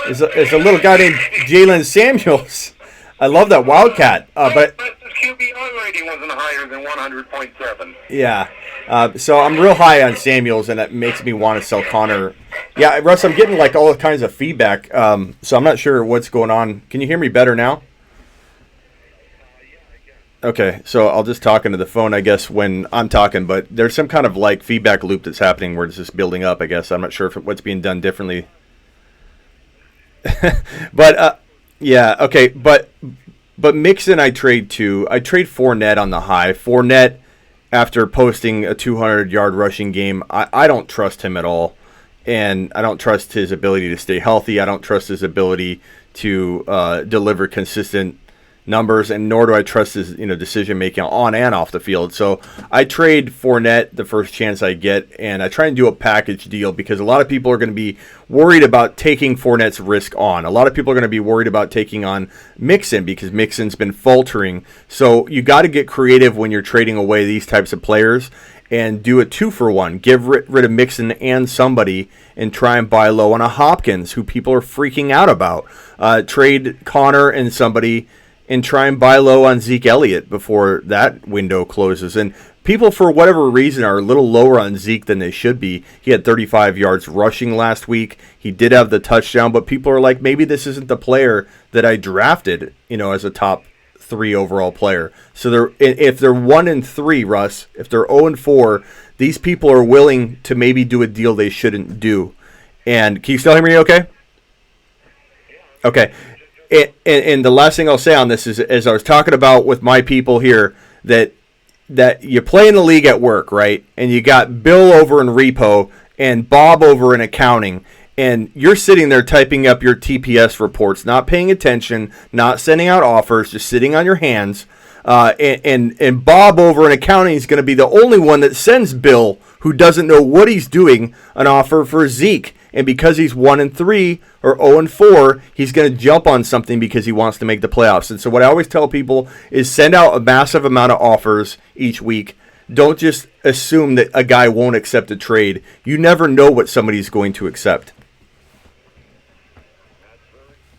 is a little guy named Jaylen Samuels. I love that Wildcat. But his QBR rating wasn't higher than 100.7. Yeah. So I'm real high on Samuels, and that makes me want to sell Conner. Yeah, Russ, I'm getting like all kinds of feedback, so I'm not sure what's going on. Can you hear me better now? Okay, so I'll just talk into the phone, I guess, when I'm talking, but there's some kind of like feedback loop that's happening where it's just building up, I guess. I'm not sure what's being done differently. But, yeah, okay, but Mixon I trade to. I trade Fournette on the high. Fournette, after posting a 200-yard rushing game, I don't trust him at all, and I don't trust his ability to stay healthy. I don't trust his ability to deliver consistent numbers, and nor do I trust his decision making on and off the field. So I trade Fournette the first chance I get, and I try and do a package deal because a lot of people are going to be worried about taking Fournette's risk on. A lot of people are going to be worried about taking on Mixon because Mixon's been faltering. So you got to get creative when you're trading away these types of players and do a 2-for-1. Give rid of Mixon and somebody and try and buy low on a Hopkins, who people are freaking out about. Trade Connor and somebody and try and buy low on Zeke Elliott before that window closes. And people, for whatever reason, are a little lower on Zeke than they should be. He had 35 yards rushing last week. He did have the touchdown, but people are like, maybe this isn't the player that I drafted, as a top 3 overall player. So if they're 1-3, Russ, if they're 0-4, these people are willing to maybe do a deal they shouldn't do. And can you still hear me okay? Okay. And the last thing I'll say on this is, as I was talking about with my people here, that you play in the league at work, right? And you got Bill over in repo and Bob over in accounting, and you're sitting there typing up your TPS reports, not paying attention, not sending out offers, just sitting on your hands. And Bob over in accounting is going to be the only one that sends Bill, who doesn't know what he's doing, an offer for Zeke. and because he's 1-3 or 0-4, he's going to jump on something because he wants to make the playoffs. And so what I always tell people is send out a massive amount of offers each week. Don't just assume that a guy won't accept a trade. You never know what somebody's going to accept.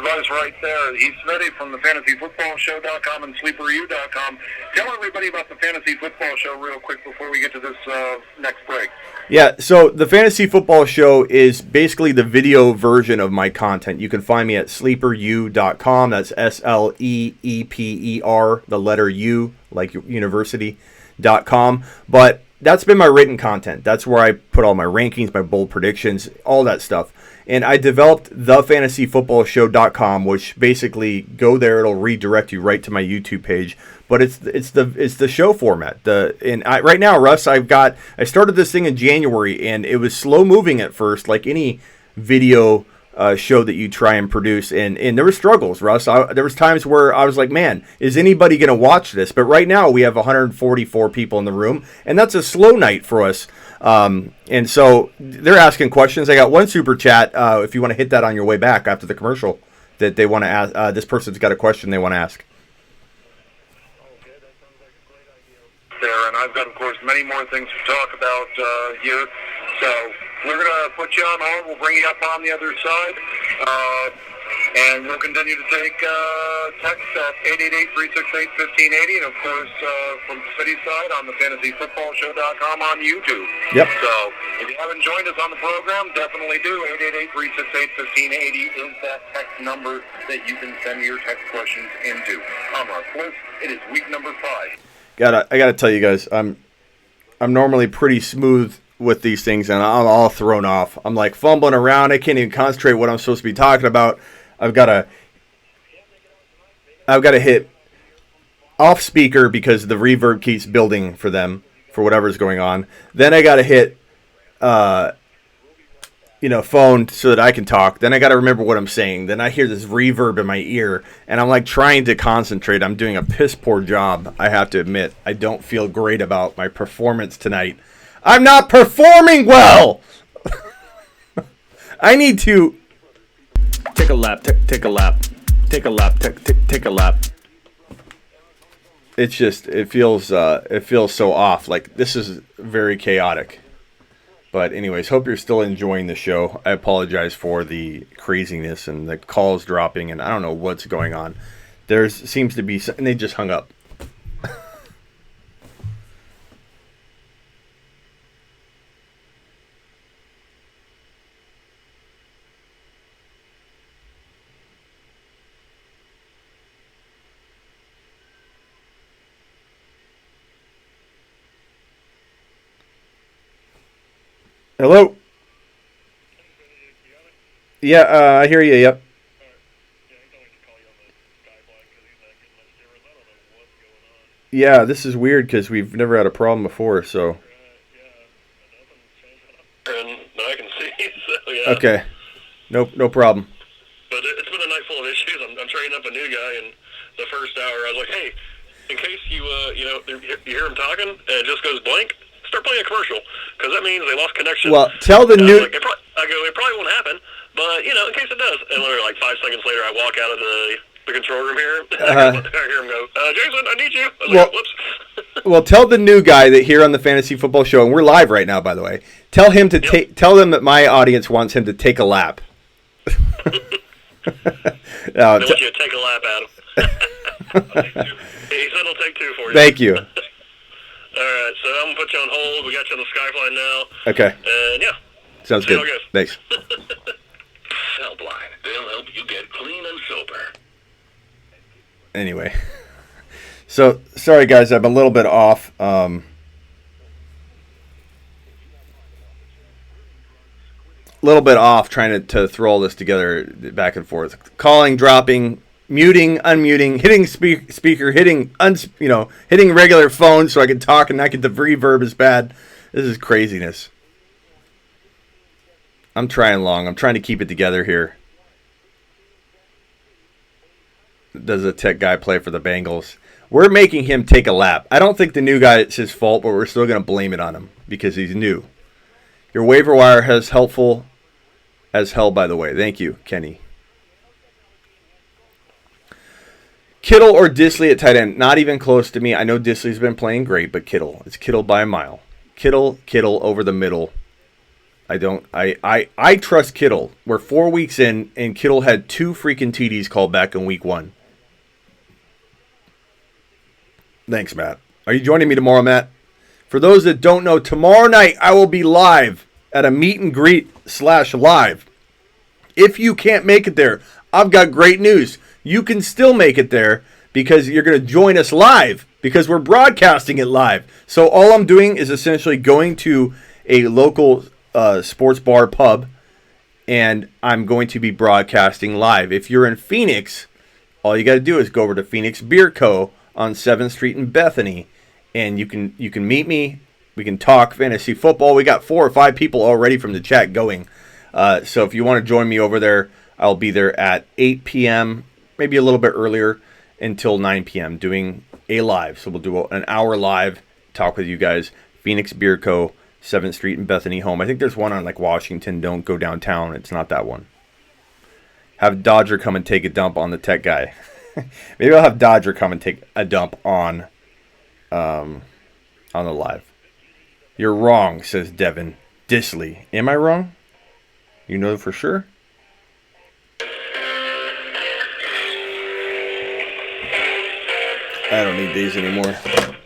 Advice right there. Heath Smitty from the FantasyFootballShow.com and SleeperU.com. Tell everybody about the Fantasy Football Show real quick before we get to this next break. Yeah, so the Fantasy Football Show is basically the video version of my content. You can find me at SleeperU.com. That's SLEEPER, the letter U, like university.com. But that's been my written content. That's where I put all my rankings, my bold predictions, all that stuff. And I developed thefantasyfootballshow.com, which basically go there, it'll redirect you right to my YouTube page. But it's the show format. Right now, Russ, I started this thing in January, and it was slow moving at first, like any video show that you try and produce, and there were struggles, Russ. There was times where I was like, man, is anybody going to watch this? But right now we have 144 people in the room, and that's a slow night for us. And so they're asking questions. I got one super chat. If you want to hit that on your way back after the commercial, that they want to ask. This person's got a question they want to ask. There, and I've got, of course, many more things to talk about here. So we're going to put you on hold. We'll bring you up on the other side. And we'll continue to take text at 888-368-1580. And, of course, from the city side on the FantasyFootballShow.com on YouTube. Yep. So if you haven't joined us on the program, definitely do. 888-368-1580 is that text number that you can send your text questions into. I'm Russ Bliss. It is week number 5. I gotta tell you guys, I'm normally pretty smooth with these things, and I'm all thrown off. I'm like fumbling around. I can't even concentrate what I'm supposed to be talking about. I've got to hit off speaker because the reverb keeps building for them for whatever's going on. Then I got to hit phone so that I can talk. Then I got to remember what I'm saying. Then I hear this reverb in my ear, and I'm like trying to concentrate. I'm doing a piss poor job, I have to admit. I don't feel great about my performance tonight. I'm not performing well! I need to... Take a lap. Take a lap. Take a lap. Take a lap. It's just, it feels so off. Like, this is very chaotic. But anyways, hope you're still enjoying the show. I apologize for the craziness and the calls dropping, and I don't know what's going on. There seems to be, and they just hung up. Hello? Yeah, I hear you, yep. Yeah, this is weird because we've never had a problem before, so... And I can see, so yeah. Okay. No problem. But it's been a night full of issues. I'm training up a new guy, and the first hour I was like, hey, in case you hear him talking and it just goes blank, start playing a commercial, because that means they lost connection. Well, tell the new... It probably won't happen, but, in case it does. And literally, like 5 seconds later, I walk out of the control room here. I hear him go, Jason, I need you. I was like, whoops. Well, tell the new guy that here on the Fantasy Football Show, and we're live right now, by the way, tell him to tell them that my audience wants him to take a lap. They want you to take a lap, Adam. He said he'll take 2 for you. Thank you. All right, so I'm going to put you on hold. We got you on the Skyfly now. Okay. And, yeah. Sounds good. Thanks. Helpline. They'll help you get clean and sober. Anyway. So, sorry, guys. I'm a little bit off. Little bit off trying to throw all this together back and forth. Calling, dropping... Muting, unmuting, hitting speaker, hitting regular phone so I can talk and not get the reverb is bad. This is craziness. I'm trying long. I'm trying to keep it together here. Does a tech guy play for the Bengals? We're making him take a lap. I don't think the new guy, it's his fault, but we're still going to blame it on him because he's new. Your waiver wire has helpful as hell, by the way. Thank you, Kenny. Kittle or Disley at tight end? Not even close to me. I know Disley's been playing great, but Kittle. It's Kittle by a mile. Kittle over the middle. I trust Kittle. We're 4 weeks in, and Kittle had 2 freaking TDs called back in week 1. Thanks, Matt. Are you joining me tomorrow, Matt? For those that don't know, tomorrow night I will be live at a meet and greet /live. If you can't make it there, I've got great news. You can still make it there because you're going to join us live because we're broadcasting it live. So all I'm doing is essentially going to a local sports bar pub, and I'm going to be broadcasting live. If you're in Phoenix, all you got to do is go over to Phoenix Beer Co. on 7th Street in Bethany, and you can meet me. We can talk fantasy football. We got 4 or 5 people already from the chat going. So if you want to join me over there, I'll be there at 8 p.m., maybe a little bit earlier, until 9 p.m. doing a live. So we'll do an hour live, talk with you guys. Phoenix Beer Co., 7th Street in Bethany home. I think there's one on like Washington. Don't go downtown. It's not that one. Have Dodger come and take a dump on the tech guy. Maybe I'll have Dodger come and take a dump on the live. You're wrong, says Devin Disley. Am I wrong? You know for sure? I don't need these anymore. Welcome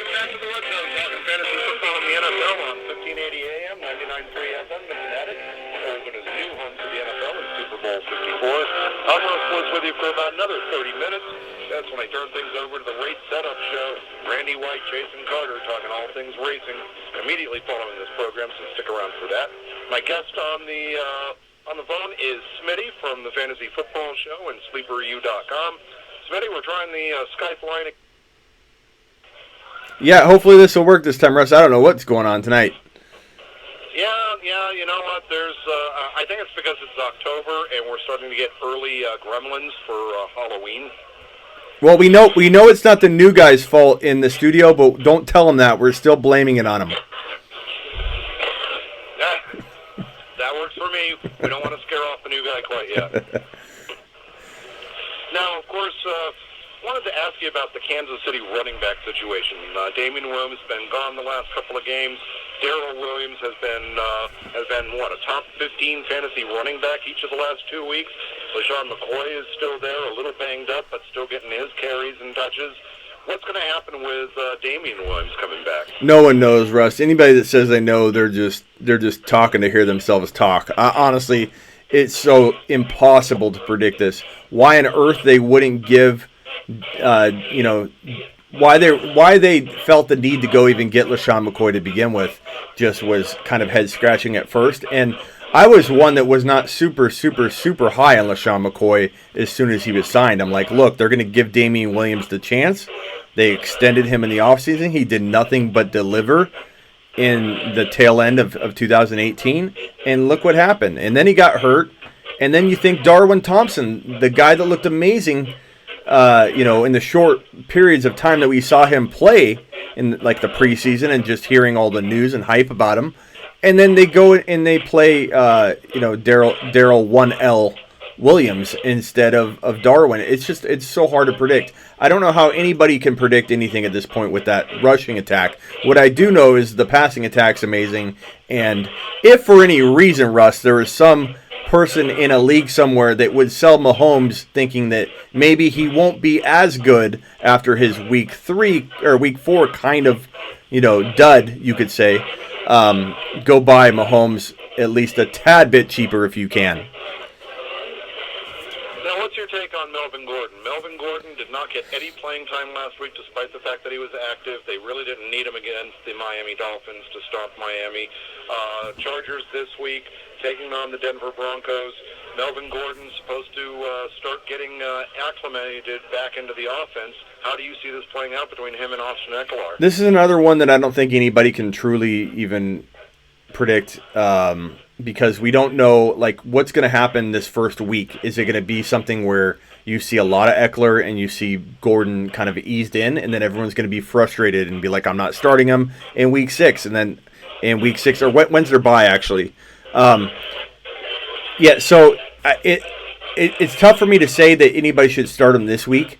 back to the Red Zone, talking fantasy football in the NFL on 1580 AM, 99.3 FM, The Fanatic. Arizona's new home to the NFL in Super Bowl 54. I'm Russ Bliss with you for about another 30 minutes. That's when I turn things over to the Race Setup Show. Randy White, Jason Carter, talking all things racing immediately following this program, so stick around for that. My guest on the phone is Smitty from the Fantasy Football Show and SleeperU.com. Smitty, we're trying the Skype line. Yeah, hopefully this will work this time, Russ. I don't know what's going on tonight. Yeah, you know what? There's, I think it's because it's October and we're starting to get early gremlins for Halloween. Well, we know it's not the new guy's fault in the studio, but don't tell him that. We're still blaming it on him. Yeah, that works for me. We don't want to scare off the new guy quite yet. Now, of course, wanted to ask you about the Kansas City running back situation. Damian Williams has been gone the last couple of games. Darrell Williams has been a top 15 fantasy running back each of the last 2 weeks. LaShawn McCoy is still there, a little banged up, but still getting his carries and touches. What's going to happen with Damian Williams coming back? No one knows, Russ. Anybody that says they know, they're just talking to hear themselves talk. Honestly, it's so impossible to predict this. Why on earth they wouldn't give, why they felt the need to go even get LaShawn McCoy to begin with just was kind of head scratching at first. And I was one that was not super, super, super high on LaShawn McCoy as soon as he was signed. I'm like, look, they're going to give Damian Williams the chance. They extended him in the offseason. He did nothing but deliver in the tail end of 2018. And look what happened. And then he got hurt. And then you think Darwin Thompson, the guy that looked amazing, in the short periods of time that we saw him play in like the preseason and just hearing all the news and hype about him. And then they go and they play, Darrell 1L Williams instead of Darwin. It's so hard to predict. I don't know how anybody can predict anything at this point with that rushing attack. What I do know is the passing attack's amazing. And if for any reason, Russ, there is some person in a league somewhere that would sell Mahomes thinking that maybe he won't be as good after his week 3 or week 4 kind of, dud, you could say, go buy Mahomes at least a tad bit cheaper if you can. Now, what's your take on Melvin Gordon? Melvin Gordon did not get any playing time last week despite the fact that he was active. They really didn't need him against the Miami Dolphins to stop Miami. Chargers this week taking on the Denver Broncos. Melvin Gordon's supposed to start getting acclimated back into the offense. How do you see this playing out between him and Austin Eckler? This is another one that I don't think anybody can truly even predict because we don't know what's going to happen this first week. Is it going to be something where you see a lot of Eckler and you see Gordon kind of eased in, and then everyone's going to be frustrated and be like, I'm not starting him in week 6, and then in week 6 or when's their bye actually? Yeah, so it's tough for me to say that anybody should start him this week.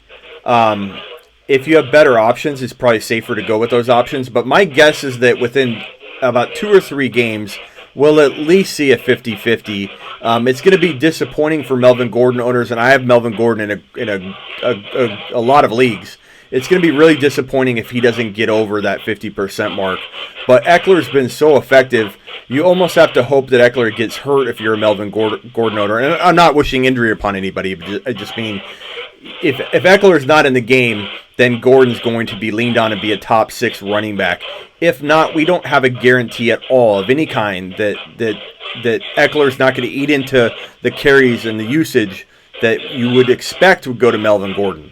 If you have better options, it's probably safer to go with those options. But my guess is that within about 2 or 3 games, we'll at least see a 50-50. It's going to be disappointing for Melvin Gordon owners, and I have Melvin Gordon in a lot of leagues. It's going to be really disappointing if he doesn't get over that 50% mark. But Eckler's been so effective, you almost have to hope that Eckler gets hurt if you're a Melvin Gordon owner. And I'm not wishing injury upon anybody, but I just mean if Eckler's not in the game, then Gordon's going to be leaned on and be a top 6 running back. If not, we don't have a guarantee at all of any kind that Eckler's not going to eat into the carries and the usage that you would expect would go to Melvin Gordon.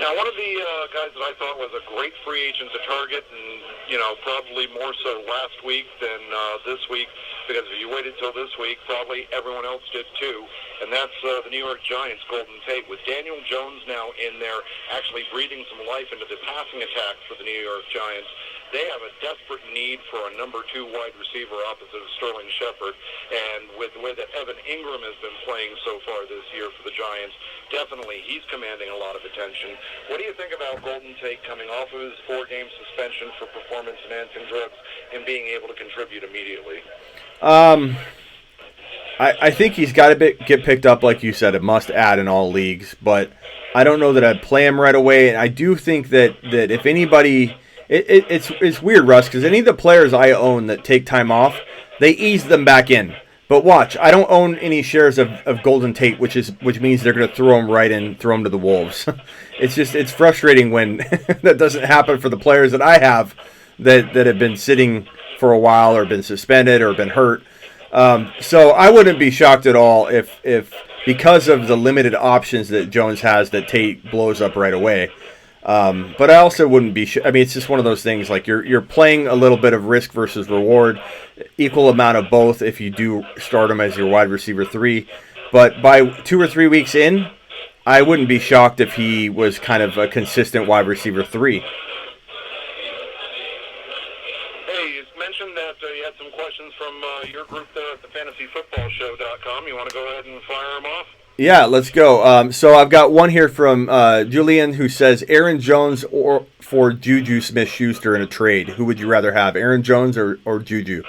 Now, one of the guys that I thought was a great free agent to target, and probably more so last week than this week, because if you waited till this week, probably everyone else did too, and that's the New York Giants' Golden Tate. With Daniel Jones now in there, actually breathing some life into the passing attack for the New York Giants, they have a desperate need for a number 2 wide receiver opposite of Sterling Shepard. And with the way that Evan Ingram has been playing so far this year for the Giants, definitely he's commanding a lot of attention. What do you think about Golden Tate coming off of his 4-game suspension for performance-enhancing drugs and being able to contribute immediately? I think he's got to get picked up, like you said, a must-add in all leagues. But I don't know that I'd play him right away. And I do think that if anybody... It's weird, Russ, because any of the players I own that take time off, they ease them back in. But watch, I don't own any shares of Golden Tate, which means they're going to throw him right in, throw him to the wolves. It's frustrating when that doesn't happen for the players that I have that have been sitting for a while or been suspended or been hurt. So I wouldn't be shocked at all if because of the limited options that Jones has, that Tate blows up right away. But I also wouldn't be. I mean, it's just one of those things. Like you're playing a little bit of risk versus reward, equal amount of both. If you do start him as your wide receiver 3, but by 2 or 3 weeks in, I wouldn't be shocked if he was kind of a consistent wide receiver 3. Hey, you mentioned that you had some questions from your group there at the FantasyFootballShow.com. You want to go ahead and fire them off? Yeah, let's go. So I've got one here from Julian who says Aaron Jones for Juju Smith-Schuster in a trade. Who would you rather have, Aaron Jones or Juju?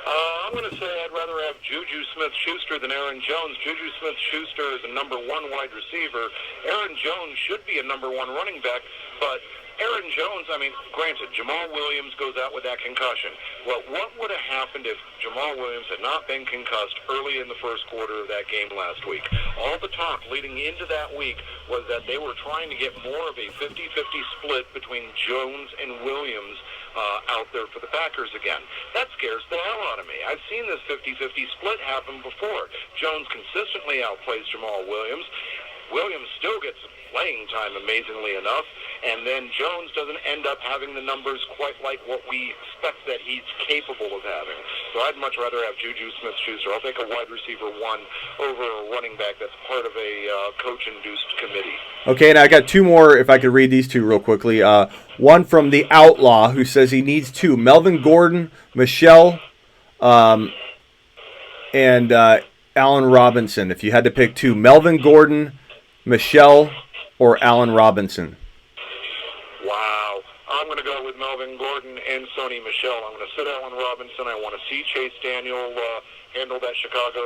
I'm going to say I'd rather have Juju Smith-Schuster than Aaron Jones. Juju Smith-Schuster is a number 1 wide receiver. Aaron Jones should be a number 1 running back, but Aaron Jones, I mean, granted, Jamal Williams goes out with that concussion. Well, what would have happened if Jamal Williams had not been concussed early in the first quarter of that game last week? All the talk leading into that week was that they were trying to get more of a 50-50 split between Jones and Williams out there for the Packers again. That scares the hell out of me. I've seen this 50-50 split happen before. Jones consistently outplays Jamal Williams. Williams still gets playing time, amazingly enough, and then Jones doesn't end up having the numbers quite like what we expect that he's capable of having. So I'd much rather have Juju Smith-Schuster. I'll take a wide receiver 1 over a running back that's part of a coach-induced committee. Okay, and I got 2 more, if I could read these 2 real quickly. One from the Outlaw, who says he needs 2. Melvin Gordon, Michelle, and Allen Robinson. If you had to pick 2, Melvin Gordon, Michelle, or Allen Robinson? Wow. I'm going to go with Melvin Gordon and Sony Michel. I'm going to sit Allen Robinson. I want to see Chase Daniel handle that Chicago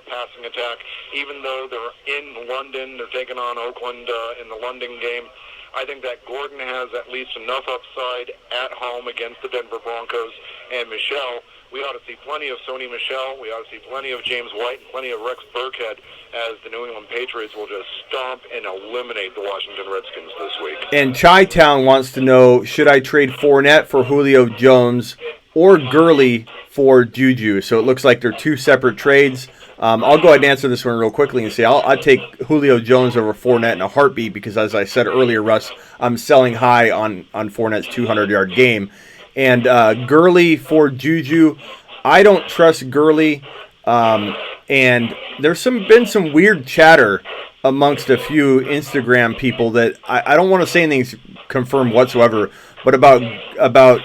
passing attack. Even though they're in London, they're taking on Oakland in the London game. I think that Gordon has at least enough upside at home against the Denver Broncos. And Michel, we ought to see plenty of Sony Michel. We ought to see plenty of James White and plenty of Rex Burkhead as the New England Patriots will just stomp and eliminate the Washington Redskins this week. And Chi-Town wants to know, should I trade Fournette for Julio Jones or Gurley for Juju? So it looks like they're 2 separate trades. I'll go ahead and answer this one real quickly and say I'd take Julio Jones over Fournette in a heartbeat because, as I said earlier, Russ, I'm selling high on Fournette's 200-yard game. And Gurley for Juju, I don't trust Gurley. And there's been some weird chatter amongst a few Instagram people that I don't want to say anything confirmed whatsoever, but about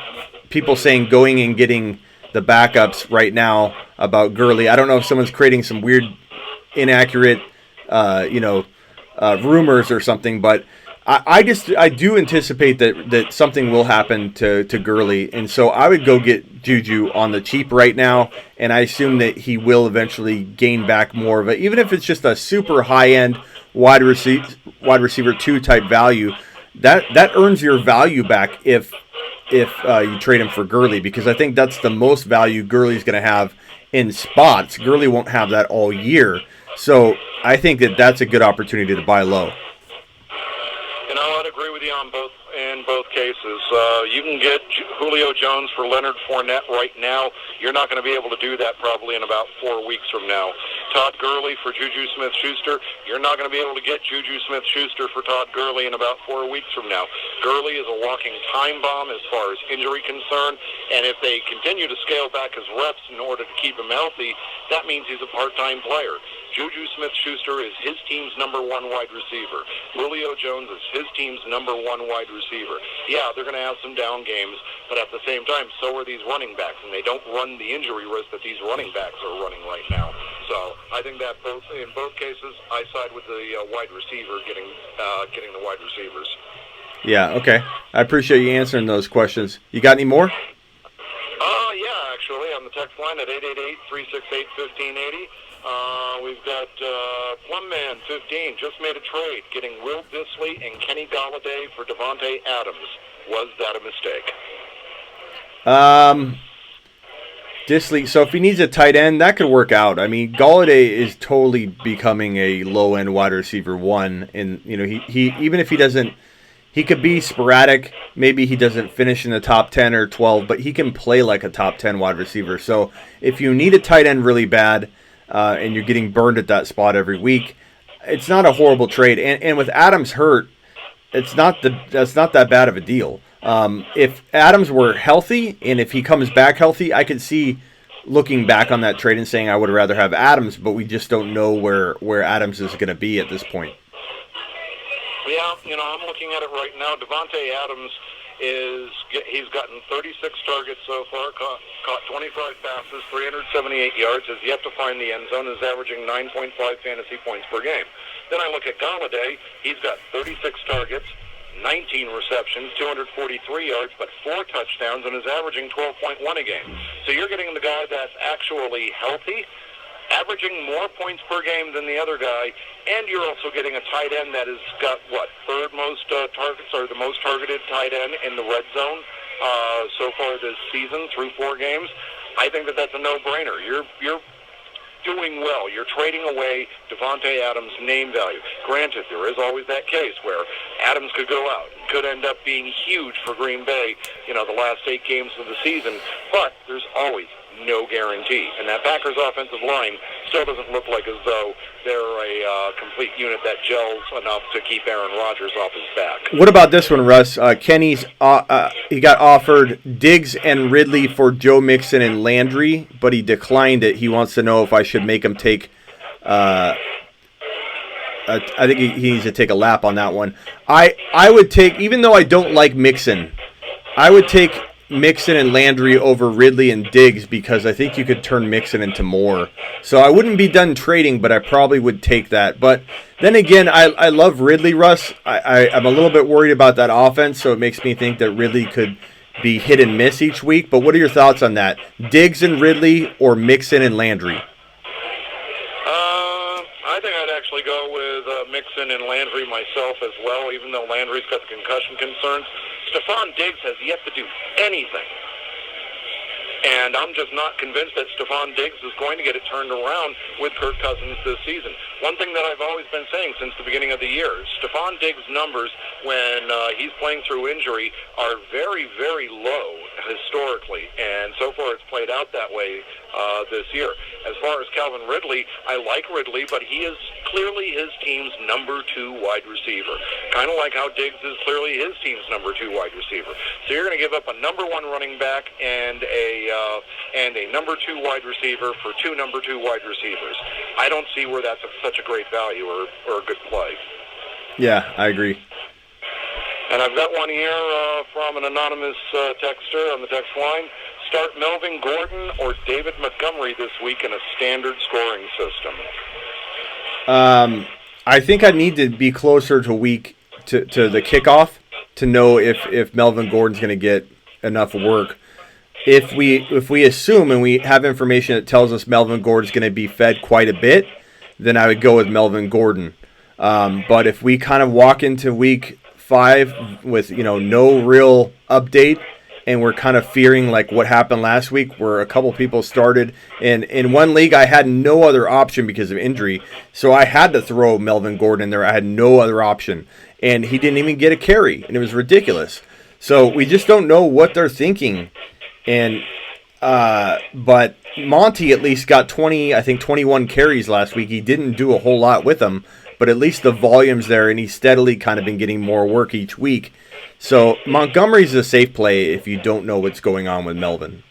people saying going and getting the backups right now about Gurley. I don't know if someone's creating some weird, inaccurate, rumors or something, but I do anticipate that something will happen to Gurley, and so I would go get Juju on the cheap right now, and I assume that he will eventually gain back more of it, even if it's just a super high end wide receiver 2 type value. That earns your value back if you trade him for Gurley, because I think that's the most value Gurley's going to have in spots. Gurley won't have that all year, so I think that's a good opportunity to buy low. I'd agree with you on both cases. You can get Julio Jones for Leonard Fournette right now. You're not going to be able to do that probably in about 4 weeks from now. Todd Gurley for Juju Smith-Schuster. You're not going to be able to get Juju Smith-Schuster for Todd Gurley in about 4 weeks from now. Gurley is a walking time bomb as far as injury concern, and if they continue to scale back his reps in order to keep him healthy, that means he's a part-time player. Juju Smith-Schuster is his team's number 1 wide receiver. Julio Jones is his team's number 1 wide receiver. Yeah, they're going to have some down games, but at the same time, so are these running backs, and they don't run the injury risk that these running backs are running right now. So I think that in both cases, I side with the wide receiver getting the wide receivers. Yeah, okay. I appreciate you answering those questions. You got any more? Yeah, actually, on the text line at 888-368-1580. We've got Plumman 15 just made a trade, getting Will Dissly and Kenny Golladay for Devontae Adams. Was that a mistake? Dissly. So if he needs a tight end, that could work out. I mean, Golladay is totally becoming a low end wide receiver 1, and he even if he doesn't. He could be sporadic. Maybe he doesn't finish in the top 10 or 12, but he can play like a top 10 wide receiver. So if you need a tight end really bad and you're getting burned at that spot every week, it's not a horrible trade. And with Adams hurt, that's not that bad of a deal. If Adams were healthy and if he comes back healthy, I could see looking back on that trade and saying I would rather have Adams, but we just don't know where Adams is going to be at this point. Yeah, I'm looking at it right now. Devontae Adams he's gotten 36 targets so far, caught 25 passes, 378 yards, has yet to find the end zone, is averaging 9.5 fantasy points per game. Then I look at Golladay. He's got 36 targets, 19 receptions, 243 yards, but 4 touchdowns, and is averaging 12.1 a game. So you're getting the guy that's actually healthy, averaging more points per game than the other guy, and you're also getting a tight end that has got, third most targets, or the most targeted tight end in the red zone so far this season through 4 games. I think that's a no-brainer. You're doing well. You're trading away Devontae Adams' name value. Granted, there is always that case where Adams could go out, could end up being huge for Green Bay, the last 8 games of the season, but there's always no guarantee. And that Packers offensive line still doesn't look like as though they're a complete unit that gels enough to keep Aaron Rodgers off his back. What about this one, Russ? Kenny's he got offered Diggs and Ridley for Joe Mixon and Landry, but he declined it. He wants to know if I should make him take I think he needs to take a lap on that one. I would take, even though I don't like Mixon, I would take Mixon and Landry over Ridley and Diggs because I think you could turn Mixon into more. So I wouldn't be done trading, but I probably would take that. But then again, I love Ridley, Russ. I'm a little bit worried about that offense, so it makes me think that Ridley could be hit and miss each week. But what are your thoughts on that? Diggs and Ridley or Mixon and Landry? I think I'd actually go with Mixon and Landry myself as well, even though Landry's got the concussion concerns. Stephon Diggs has yet to do anything. And I'm just not convinced that Stephon Diggs is going to get it turned around with Kirk Cousins this season. One thing that I've always been saying since the beginning of the year, Stephon Diggs' numbers when he's playing through injury are very, very low historically. And so far it's played out that way this year. As far as Calvin Ridley, I like Ridley, but he is clearly his team's number 2 wide receiver. Kind of like how Diggs is clearly his team's number 2 wide receiver. So you're going to give up a number 1 running back and a number 2 wide receiver for 2 number 2 wide receivers. I don't see where that's such a great value or a good play. Yeah, I agree. And I've got one here from an anonymous texter on the text line. start Melvin Gordon or David Montgomery this week in a standard scoring system? I think I need to be closer to week to the kickoff to know if Melvin Gordon's going to get enough work. If we assume and we have information that tells us Melvin Gordon's going to be fed quite a bit, then I would go with Melvin Gordon. But if we kind of walk into week 5 with no real update, and we're kind of fearing like what happened last week where a couple people started, and in one league I had no other option because of injury, so I had to throw Melvin Gordon in there. I had no other option, and he didn't even get a carry, and it was ridiculous. So we just don't know what they're thinking. And but Monty at least got 21 carries last week. He didn't do a whole lot with them, but at least the volume's there, and he's steadily kind of been getting more work each week. So Montgomery's a safe play if you don't know what's going on with Melvin.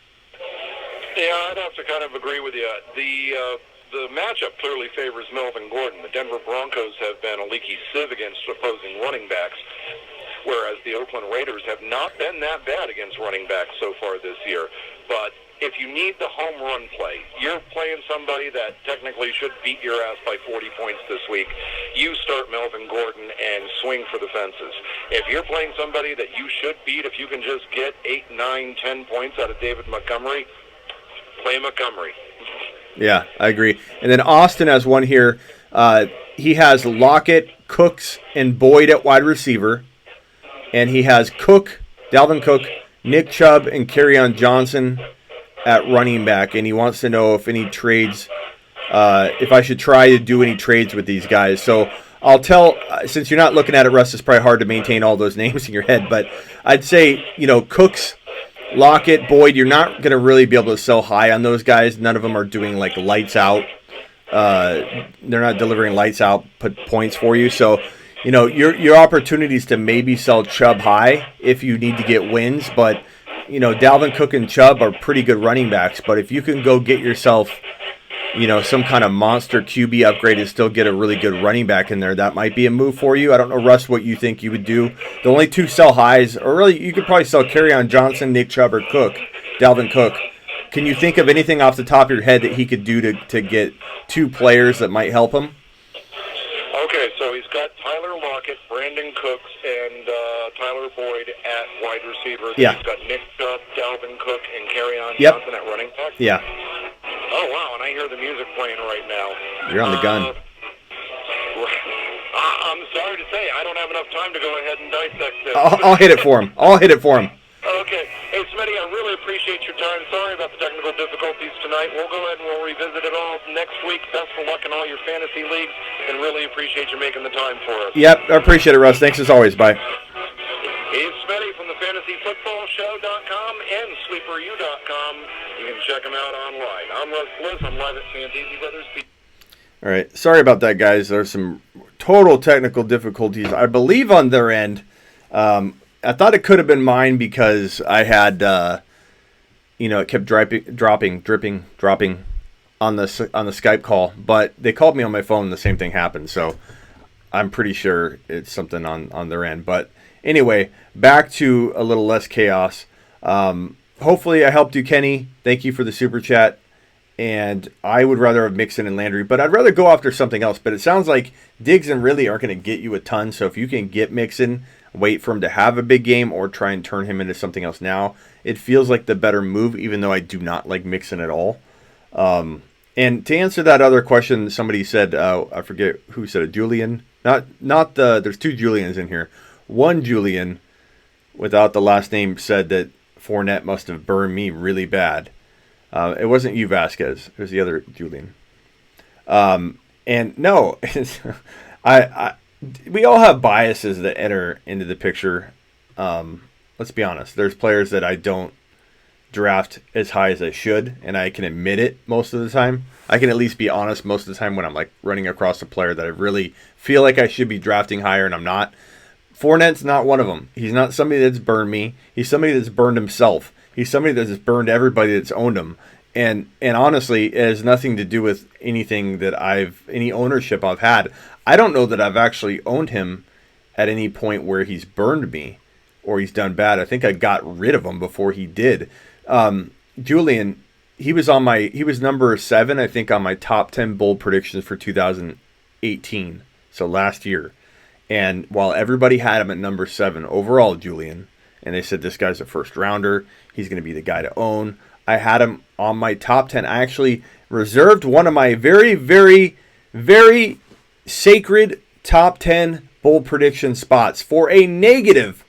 Yeah, I'd have to kind of agree with you. The matchup clearly favors Melvin Gordon. The Denver Broncos have been a leaky sieve against opposing running backs, whereas the Oakland Raiders have not been that bad against running backs so far this year. But if you need the home run play, you're playing somebody that technically should beat your ass by 40 points this week, you start Melvin Gordon and swing for the fences. If you're playing somebody that you should beat, if you can just get 8, 9, 10 points out of David Montgomery, play Montgomery. Yeah, I agree. And then Austin has one here. He has Lockett, Cooks, and Boyd at wide receiver. And he has Dalvin Cook, Nick Chubb, and Kerryon Johnson at running back. And he wants to know if any trades, if I should try to do any trades with these guys. So I'll tell, since you're not looking at it, Russ, it's probably hard to maintain all those names in your head. But I'd say, Cooks, Lockett, Boyd, you're not going to really be able to sell high on those guys. None of them are doing like lights out. They're not delivering lights out points for you. So, your opportunities to maybe sell Chubb high if you need to get wins. But, Dalvin Cook and Chubb are pretty good running backs. But if you can go get yourself, some kind of monster QB upgrade and still get a really good running back in there, that might be a move for you. I don't know, Russ, what you think you would do. The only two sell highs, or really you could probably sell Kerryon Johnson, Nick Chubb, or Dalvin Cook. Can you think of anything off the top of your head that he could do to get two players that might help him? Okay, so he's got Tyler Lockett, Brandon Cooks, and Tyler Boyd at wide receiver. Yeah. He's got Nick Chubb, Dalvin Cook, and Kerryon Yep. Johnson at running back. Yeah. Oh, wow, and I hear the music playing right now. You're on the gun. I'm sorry to say, I don't have enough time to go ahead and dissect this. I'll hit it for him. Okay. Hey, Smitty, I really appreciate your time. Sorry about the technical difficulties tonight. We'll go ahead and we'll revisit it all next week. Best of luck in all your fantasy leagues, and really appreciate you making the time for us. Yep, I appreciate it, Russ. Thanks as always. Bye. He's Smitty from the FantasyFootballShow.com and SleeperU.com. You can check him out online. I'm Russ Bliss. I'm live at Santisi Brothers. All right. Sorry about that, guys. There's some total technical difficulties, I believe, on their end. I thought it could have been mine because I had, it kept dropping on the Skype call. But they called me on my phone and the same thing happened. So I'm pretty sure it's something on their end. But anyway, back to a little less chaos. Hopefully I helped you, Kenny. Thank you for the super chat. And I would rather have Mixon and Landry, but I'd rather go after something else. But it sounds like Diggs and Ridley aren't going to get you a ton. So if you can get Mixon, wait for him to have a big game, or try and turn him into something else now, it feels like the better move, even though I do not like Mixon at all. And to answer that other question, somebody said, I forget who said it, Julian. There's two Julians in here. One Julian, without the last name, said that Fournette must have burned me really bad. It wasn't you, Vasquez. It was the other Julian. And no, we all have biases that enter into the picture. Let's be honest. There's players that I don't draft as high as I should, and I can admit it most of the time. I can at least be honest most of the time when I'm like running across a player that I really feel like I should be drafting higher and I'm not. Fournette's not one of them. He's not somebody that's burned me. He's somebody that's burned himself. He's somebody that's burned everybody that's owned him. And honestly, it has nothing to do with anything that any ownership I've had. I don't know that I've actually owned him at any point where he's burned me or he's done bad. I think I got rid of him before he did. Julian, he was number 7, I think, on my top 10 bold predictions for 2018. So last year. And while everybody had him at number 7 overall, Julian, and they said this guy's a first rounder, he's going to be the guy to own, I had him on my top 10. I actually reserved one of my very, very, very sacred top 10 bold prediction spots for a negative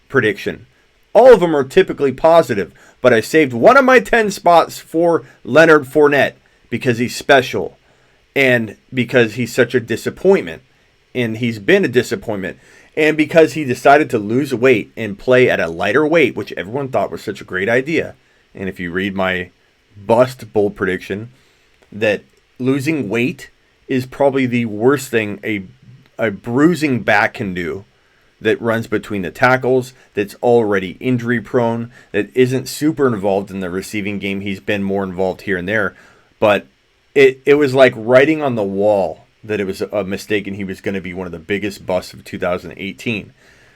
prediction. All of them are typically positive, but I saved one of my 10 spots for Leonard Fournette because he's special and because he's such a disappointment. And he's been a disappointment. And because he decided to lose weight and play at a lighter weight, which everyone thought was such a great idea. And if you read my bust bold prediction, that losing weight is probably the worst thing a bruising back can do, that runs between the tackles, that's already injury prone, that isn't super involved in the receiving game. He's been more involved here and there. But it was like writing on the wall that it was a mistake and he was going to be one of the biggest busts of 2018.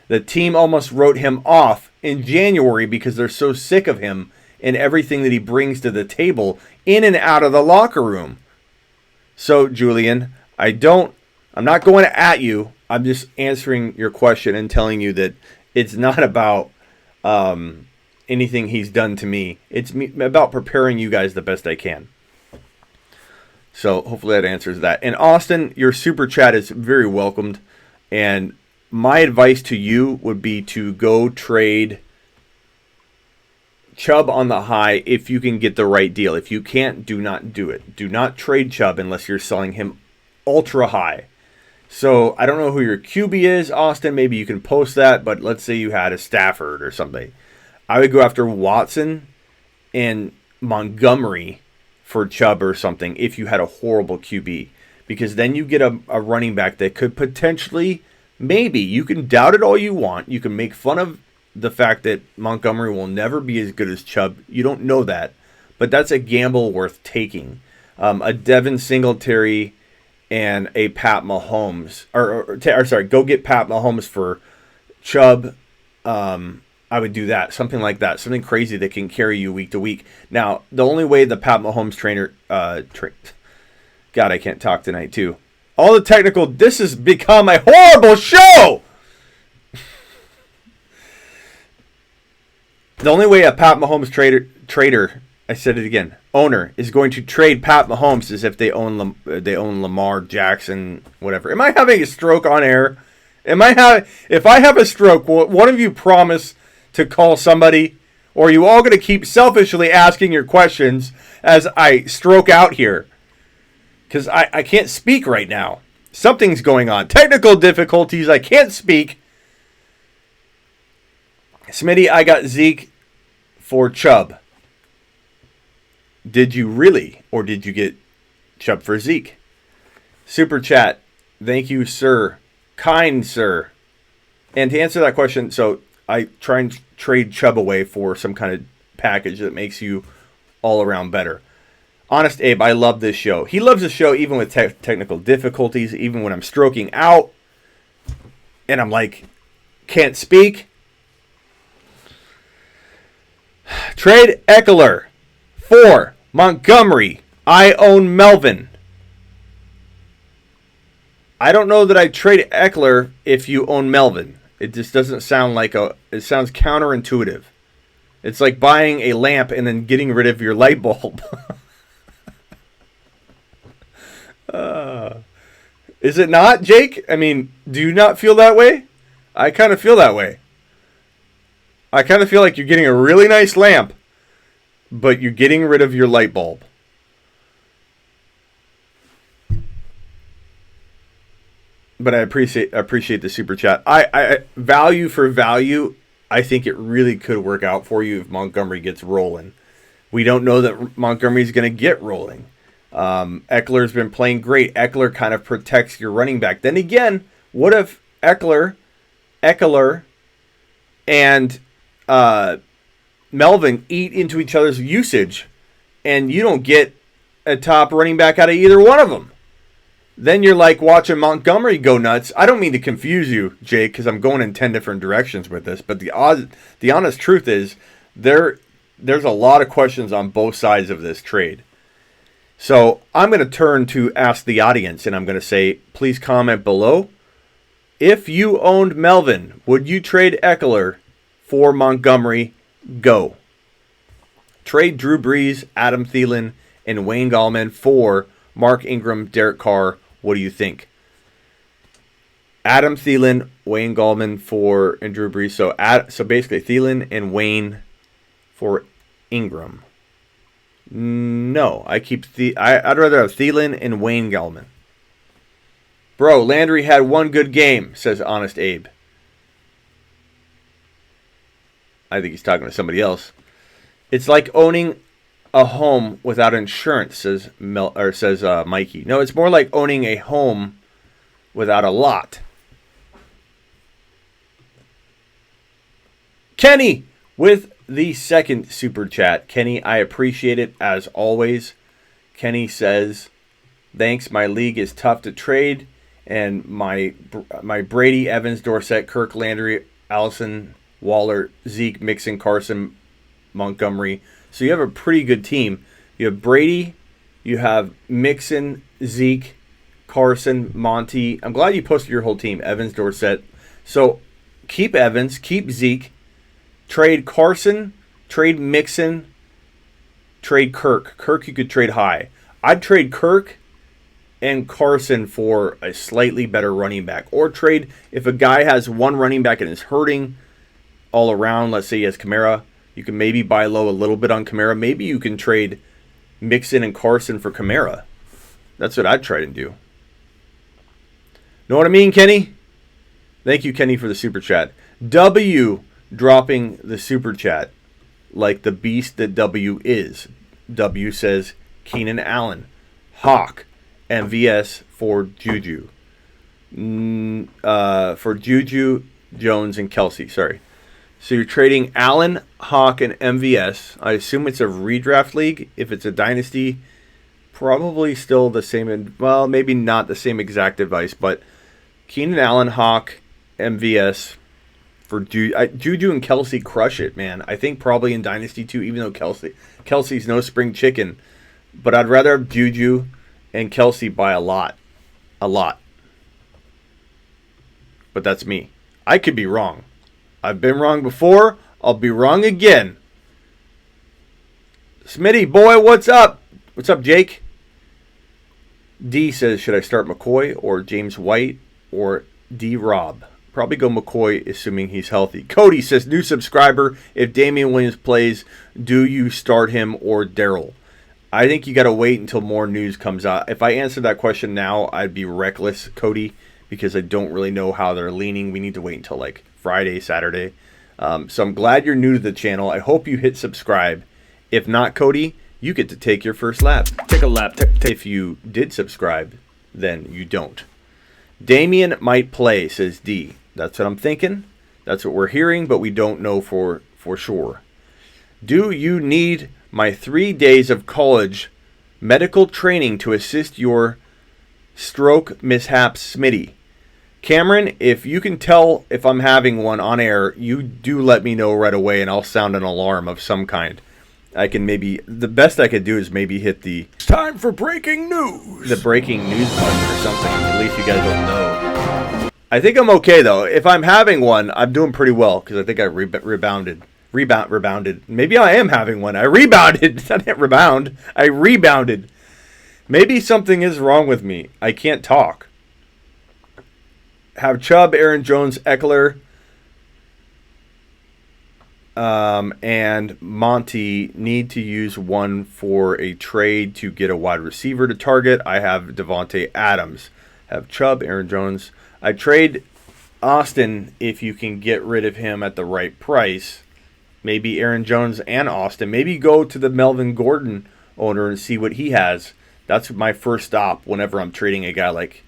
The team almost wrote him off in January because they're so sick of him and everything that he brings to the table in and out of the locker room. So, Julian, I'm not going at you. I'm just answering your question and telling you that it's not about anything he's done to me. It's about preparing you guys the best I can. So hopefully that answers that. And Austin, your super chat is very welcomed. And my advice to you would be to go trade Chubb on the high if you can get the right deal. If you can't, do not do it. Do not trade Chubb unless you're selling him ultra high. So I don't know who your QB is, Austin. Maybe you can post that. But let's say you had a Stafford or something. I would go after Watson and Montgomery for Chubb or something if you had a horrible QB. Because then you get a running back that could potentially, maybe, you can doubt it all you want. You can make fun of the fact that Montgomery will never be as good as Chubb. You don't know that. But that's a gamble worth taking. A Devin Singletary and a Pat Mahomes. Go get Pat Mahomes for Chubb. I would do that, something like that, something crazy that can carry you week to week. Now, the only way the Pat Mahomes God, I can't talk tonight too. All the technical, this has become a horrible show! The only way a Pat Mahomes trader, I said it again, owner, is going to trade Pat Mahomes is if they own Lamar Jackson, whatever. Am I having a stroke on air? If I have a stroke, will one of you promise to call somebody, or are you all going to keep selfishly asking your questions as I stroke out here? Because I can't speak right now. Something's going on. Technical difficulties. I can't speak. Smitty, I got Zeke for Chubb. Did you really, or did you get Chubb for Zeke? Super chat. Thank you, sir. Kind sir. And to answer that question, so I try and trade Chubb away for some kind of package that makes you all around better. Honest Abe, I love this show. He loves the show even with technical difficulties, even when I'm stroking out and I'm like, can't speak. Trade Eckler for Montgomery. I own Melvin. I don't know that I trade Eckler if you own Melvin. It just doesn't sound like it sounds counterintuitive. It's like buying a lamp and then getting rid of your light bulb. Is it not, Jake? I mean, do you not feel that way? I kind of feel that way. I kind of feel like you're getting a really nice lamp, but you're getting rid of your light bulb. But I appreciate the super chat. I value for value, I think it really could work out for you if Montgomery gets rolling. We don't know that Montgomery's going to get rolling. Eckler's been playing great. Eckler kind of protects your running back. Then again, what if Eckler and Melvin eat into each other's usage and you don't get a top running back out of either one of them? Then you're like watching Montgomery go nuts. I don't mean to confuse you, Jake, because I'm going in 10 different directions with this. But the honest truth is, there's a lot of questions on both sides of this trade. So I'm going to turn to ask the audience, and I'm going to say, please comment below. If you owned Melvin, would you trade Eckler for Montgomery? Go. Trade Drew Brees, Adam Thielen, and Wayne Gallman for Mark Ingram, Derek Carr. What do you think? Adam Thielen, Wayne Gallman and Drew Brees. So basically Thielen and Wayne for Ingram. No, I'd rather have Thielen and Wayne Gallman. Bro, Landry had one good game, says Honest Abe. I think he's talking to somebody else. It's like owning a home without insurance, says Mikey. No, it's more like owning a home without a lot. Kenny with the second super chat. Kenny, I appreciate it as always. Kenny says, thanks, my league is tough to trade, and my Brady, Evans, Dorsett, Kirk, Landry, Allison, Waller, Zeke, Mixon, Carson, Montgomery. So you have a pretty good team. You have Brady, you have Mixon, Zeke, Carson, Monty. I'm glad you posted your whole team, Evans, Dorsett. So keep Evans, keep Zeke, trade Carson, trade Mixon, trade Kirk. Kirk you could trade high. I'd trade Kirk and Carson for a slightly better running back. Or trade, if a guy has one running back and is hurting all around, let's say he has Kamara, you can maybe buy low a little bit on Kamara. Maybe you can trade Mixon and Carson for Kamara. That's what I'd try to do. Know what I mean, Kenny? Thank you, Kenny, for the super chat. W dropping the super chat like the beast that W is. W says Keenan Allen, Hawk, MVS for Juju. For Juju, Jones, and Kelsey. Sorry. So you're trading Allen, Hawk, and MVS. I assume it's a redraft league. If it's a dynasty, probably still the same. Well, maybe not the same exact advice, but Keenan Allen, Hawk, MVS for Juju and Kelsey crush it, man. I think probably in dynasty too, even though Kelsey's no spring chicken. But I'd rather have Juju and Kelsey by a lot. A lot. But that's me. I could be wrong. I've been wrong before. I'll be wrong again. Smitty, boy, what's up? What's up, Jake? D says, should I start McCoy or James White or D-Rob? Probably go McCoy, assuming he's healthy. Cody says, new subscriber, if Damian Williams plays, do you start him or Darrell? I think you got to wait until more news comes out. If I answered that question now, I'd be reckless, Cody, because I don't really know how they're leaning. We need to wait until like Friday, Saturday. So I'm glad you're new to the channel. I hope you hit subscribe. If not, Cody, you get to take your first lap. Take a lap. If you did subscribe, then you don't. Damian might play, says D. That's what I'm thinking. That's what we're hearing, but we don't know for sure. Do you need my 3 days of college medical training to assist your stroke mishaps, Smitty? Cameron, if you can tell if I'm having one on air, you do let me know right away, and I'll sound an alarm of some kind. I can the best I could do is maybe hit the Time for breaking news. The breaking news button or something. At least you guys don't know. I think I'm okay, though. If I'm having one, I'm doing pretty well, because I think I rebounded. Maybe I am having one. I rebounded. I didn't rebound. I rebounded. Maybe something is wrong with me. I can't talk. Have Chubb, Aaron Jones, Eckler, and Monty need to use one for a trade to get a wide receiver to target. I have Devontae Adams. Have Chubb, Aaron Jones. I trade Austin if you can get rid of him at the right price. Maybe Aaron Jones and Austin. Maybe go to the Melvin Gordon owner and see what he has. That's my first stop whenever I'm trading a guy like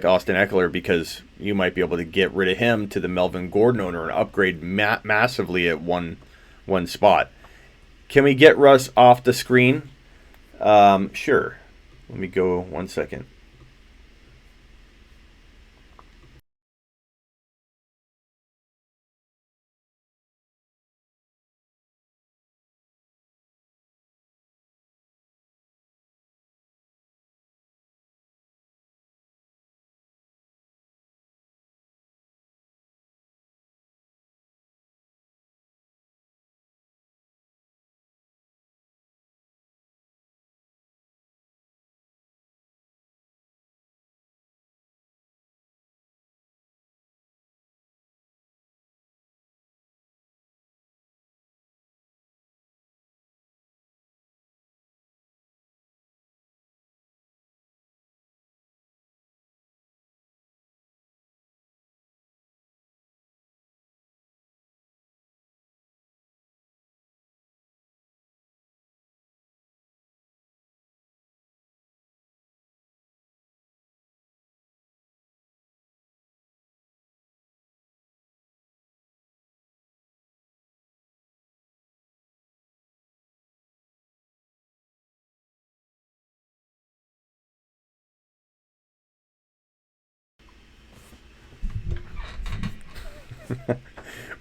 Austin Eckler, because you might be able to get rid of him to the Melvin Gordon owner and upgrade massively at one spot. Can we get Russ off the screen? Sure. Let me go 1 second.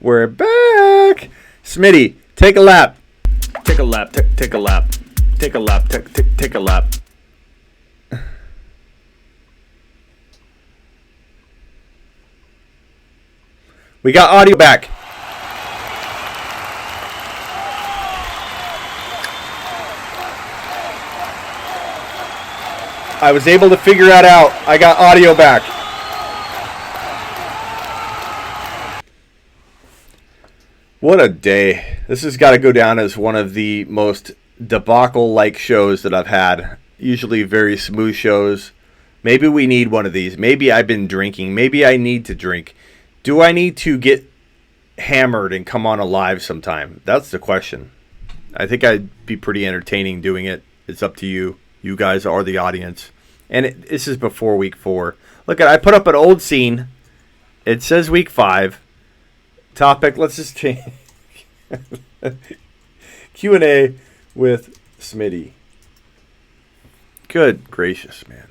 We're back. Smitty, take a lap. Take a lap. Take a lap. Take a lap. Take a lap. We got audio back. I was able to figure that out. I got audio back. What a day. This has got to go down as one of the most debacle-like shows that I've had. Usually very smooth shows. Maybe we need one of these. Maybe I've been drinking. Maybe I need to drink. Do I need to get hammered and come on a live sometime? That's the question. I think I'd be pretty entertaining doing it. It's up to you. You guys are the audience. And this is before week 4. Look, I put up an old scene. It says week 5. Topic, let's just change. Q&A with Smitty. Good gracious, man.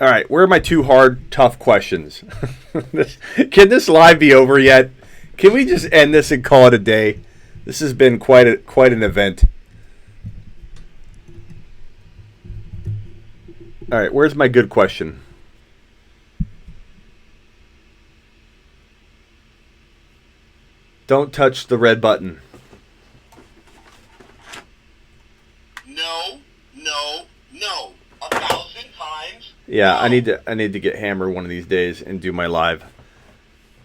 All right, where are my 2 hard, tough questions? Can this live be over yet? Can we just end this and call it a day? This has been quite an event. All right, where's my good question? Don't touch the red button. No. 1,000 times. Yeah, no. I need to get hammered one of these days and do my live.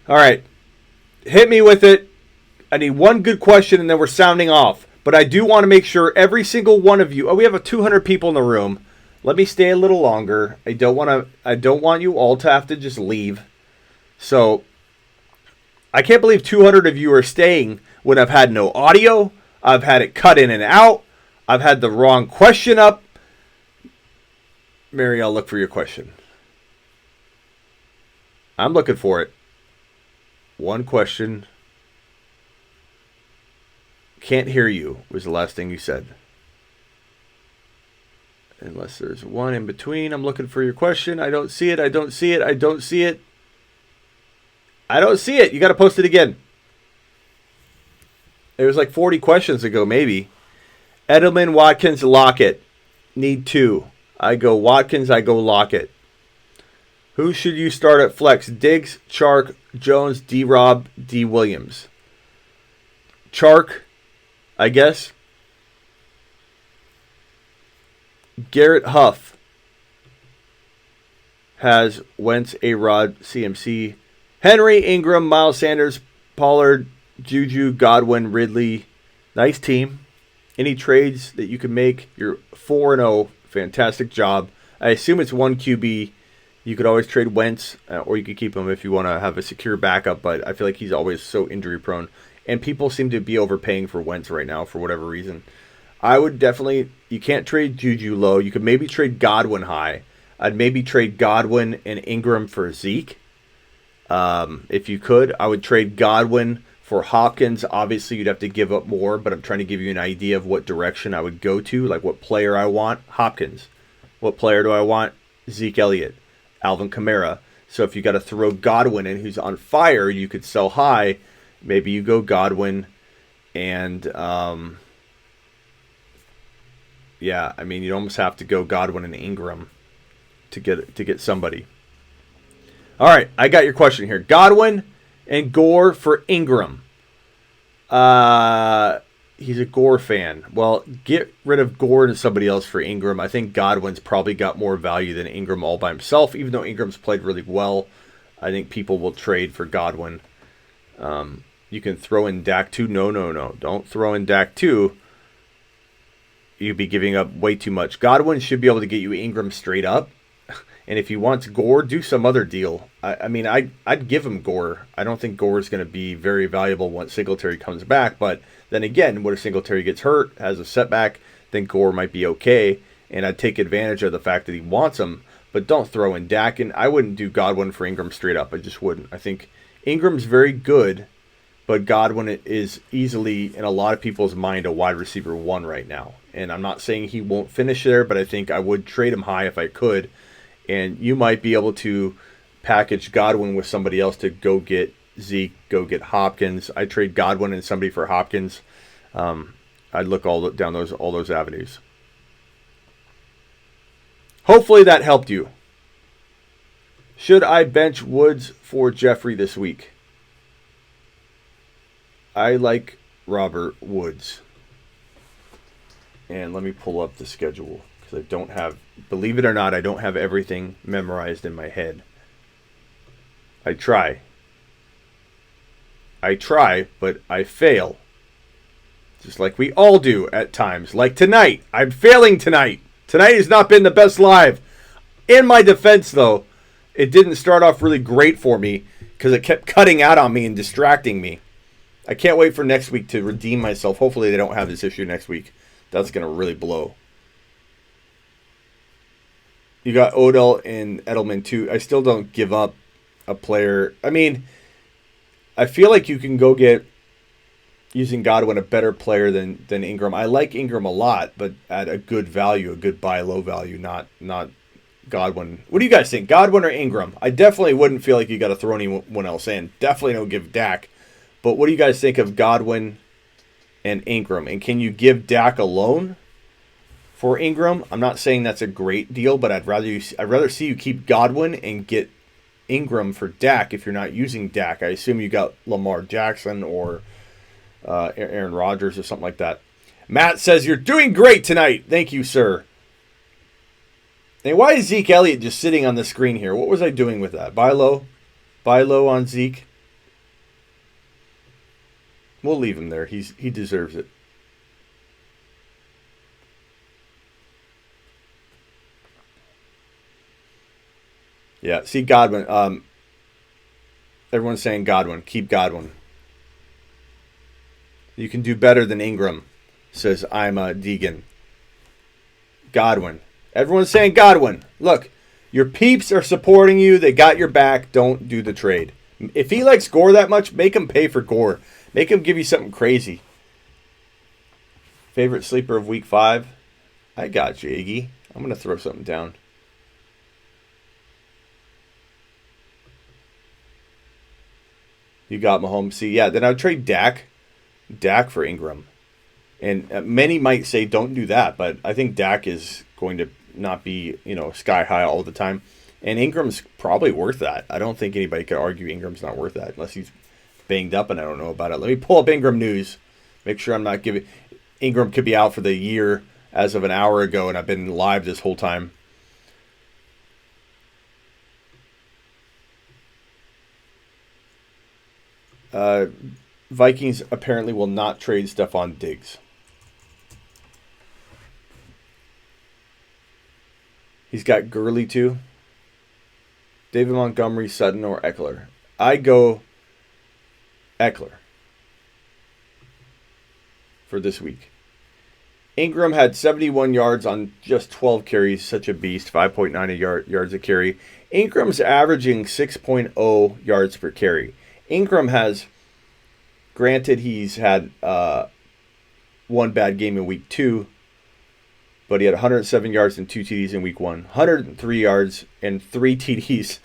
All right. Hit me with it. I need one good question and then we're sounding off. But I do want to make sure every single one of you. Oh, we have 200 people in the room. Let me stay a little longer. I don't want you all to have to just leave. So I can't believe 200 of you are staying when I've had no audio. I've had it cut in and out. I've had the wrong question up. Mary, I'll look for your question. I'm looking for it. One question. Can't hear you was the last thing you said. Unless there's one in between. I'm looking for your question. I don't see it. I don't see it. I don't see it. I don't see it. You got to post it again. It was like 40 questions ago, maybe. Edelman, Watkins, Lockett. Need 2. I go Watkins. I go Lockett. Who should you start at flex? Diggs, Chark, Jones, D-Rob, D. Williams. Chark, I guess. Garrett Huff has Wentz, A-Rod, CMC, Henry, Ingram, Miles Sanders, Pollard, Juju, Godwin, Ridley. Nice team. Any trades that you can make? You're 4-0. Fantastic job. I assume it's 1 QB. You could always trade Wentz, or you could keep him if you want to have a secure backup, but I feel like he's always so injury prone. And people seem to be overpaying for Wentz right now for whatever reason. I would definitely, you can't trade Juju low. You could maybe trade Godwin high. I'd maybe trade Godwin and Ingram for Zeke. If you could, I would trade Godwin for Hopkins. Obviously, you'd have to give up more, but I'm trying to give you an idea of what direction I would go to, like what player I want. Hopkins. What player do I want? Zeke Elliott. Alvin Kamara. So if you got to throw Godwin in, who's on fire, you could sell high. Maybe you go Godwin and... yeah, I mean, you almost have to go Godwin and Ingram to get somebody. All right, I got your question here. Godwin and Gore for Ingram. He's a Gore fan. Well, get rid of Gore and somebody else for Ingram. I think Godwin's probably got more value than Ingram all by himself, even though Ingram's played really well. I think people will trade for Godwin. You can throw in Dak 2. No. Don't throw in Dak 2. You'd be giving up way too much. Godwin should be able to get you Ingram straight up. And if he wants Gore, do some other deal. I mean, I'd give him Gore. I don't think Gore is going to be very valuable once Singletary comes back. But then again, what if Singletary gets hurt, has a setback, then Gore might be okay. And I'd take advantage of the fact that he wants him. But don't throw in Dak. And I wouldn't do Godwin for Ingram straight up. I just wouldn't. I think Ingram's very good, but Godwin is easily, in a lot of people's mind, a wide receiver 1 right now. And I'm not saying he won't finish there, but I think I would trade him high if I could. And you might be able to package Godwin with somebody else to go get Zeke, go get Hopkins. I trade Godwin and somebody for Hopkins. I'd look down all those avenues. Hopefully that helped you. Should I bench Woods for Jeffrey this week? I like Robert Woods. And let me pull up the schedule because I don't have, believe it or not, I don't have everything memorized in my head. I try, but I fail. Just like we all do at times. Like tonight. I'm failing tonight. Tonight has not been the best live. In my defense, though, it didn't start off really great for me because it kept cutting out on me and distracting me. I can't wait for next week to redeem myself. Hopefully they don't have this issue next week. That's going to really blow. You got Odell and Edelman, too. I still don't give up a player. I mean, I feel like you can go get, using Godwin, a better player than Ingram. I like Ingram a lot, but at a good value, a good buy low value, not Godwin. What do you guys think, Godwin or Ingram? I definitely wouldn't feel like you got to throw anyone else in. Definitely don't give Dak. But what do you guys think of Godwin and Ingram? And can you give Dak alone for Ingram? I'm not saying that's a great deal, but I'd rather see you keep Godwin and get Ingram for Dak if you're not using Dak. I assume you got Lamar Jackson or Aaron Rodgers or something like that. Matt says, you're doing great tonight. Thank you, sir. And why is Zeke Elliott just sitting on the screen here? What was I doing with that? Buy low? Buy low on Zeke? We'll leave him there. He deserves it. Yeah, see Godwin. Everyone's saying Godwin. Keep Godwin. You can do better than Ingram, says I'm a Deegan. Godwin. Everyone's saying Godwin. Look, your peeps are supporting you. They got your back. Don't do the trade. If he likes Gore that much, make him pay for Gore. Make him give you something crazy. Favorite sleeper of week 5? I got you, Iggy. I'm going to throw something down. You got Mahomes. See, yeah, then I would trade Dak for Ingram. And many might say don't do that, but I think Dak is going to not be, sky high all the time. And Ingram's probably worth that. I don't think anybody could argue Ingram's not worth that unless he's banged up and I don't know about it. Let me pull up Ingram news. Make sure I'm not giving... Ingram could be out for the year as of an hour ago, and I've been live this whole time. Vikings apparently will not trade Stephon Diggs. He's got Gurley too. David Montgomery, Sutton, or Eckler. I go Eckler for this week. Ingram had 71 yards on just 12 carries. Such a beast. 5.9 yards a carry. Ingram's averaging 6.0 yards per carry. Ingram has, granted, he's had one bad game in week 2, but he had 107 yards and 2 TDs in week 1, 103 yards and 3 TDs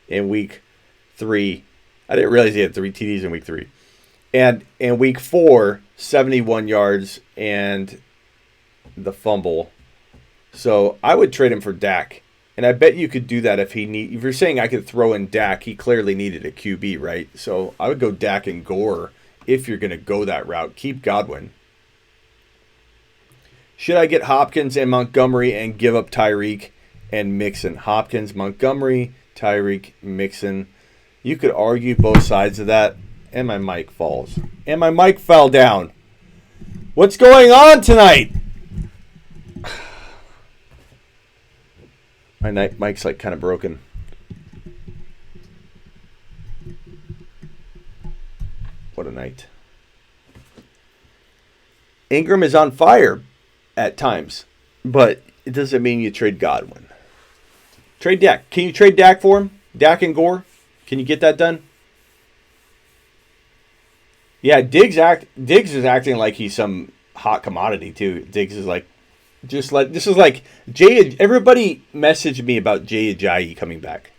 in week 3. I didn't realize he had 3 TDs in week 3. And in week 4, 71 yards and the fumble. So I would trade him for Dak. And I bet you could do that if you're saying I could throw in Dak, he clearly needed a QB, right? So I would go Dak and Gore if you're going to go that route. Keep Godwin. Should I get Hopkins and Montgomery and give up Tyreek and Mixon? Hopkins, Montgomery, Tyreek, Mixon. You could argue both sides of that. And my mic falls. And my mic fell down. What's going on tonight? My mic's like kind of broken. What a night. Ingram is on fire at times, but it doesn't mean you trade Godwin. Trade Dak. Can you trade Dak for him? Dak and Gore? Can you get that done? Yeah, Diggs is acting like he's some hot commodity too. Diggs is like, this is like Jay. Everybody messaged me about Jay Ajayi coming back.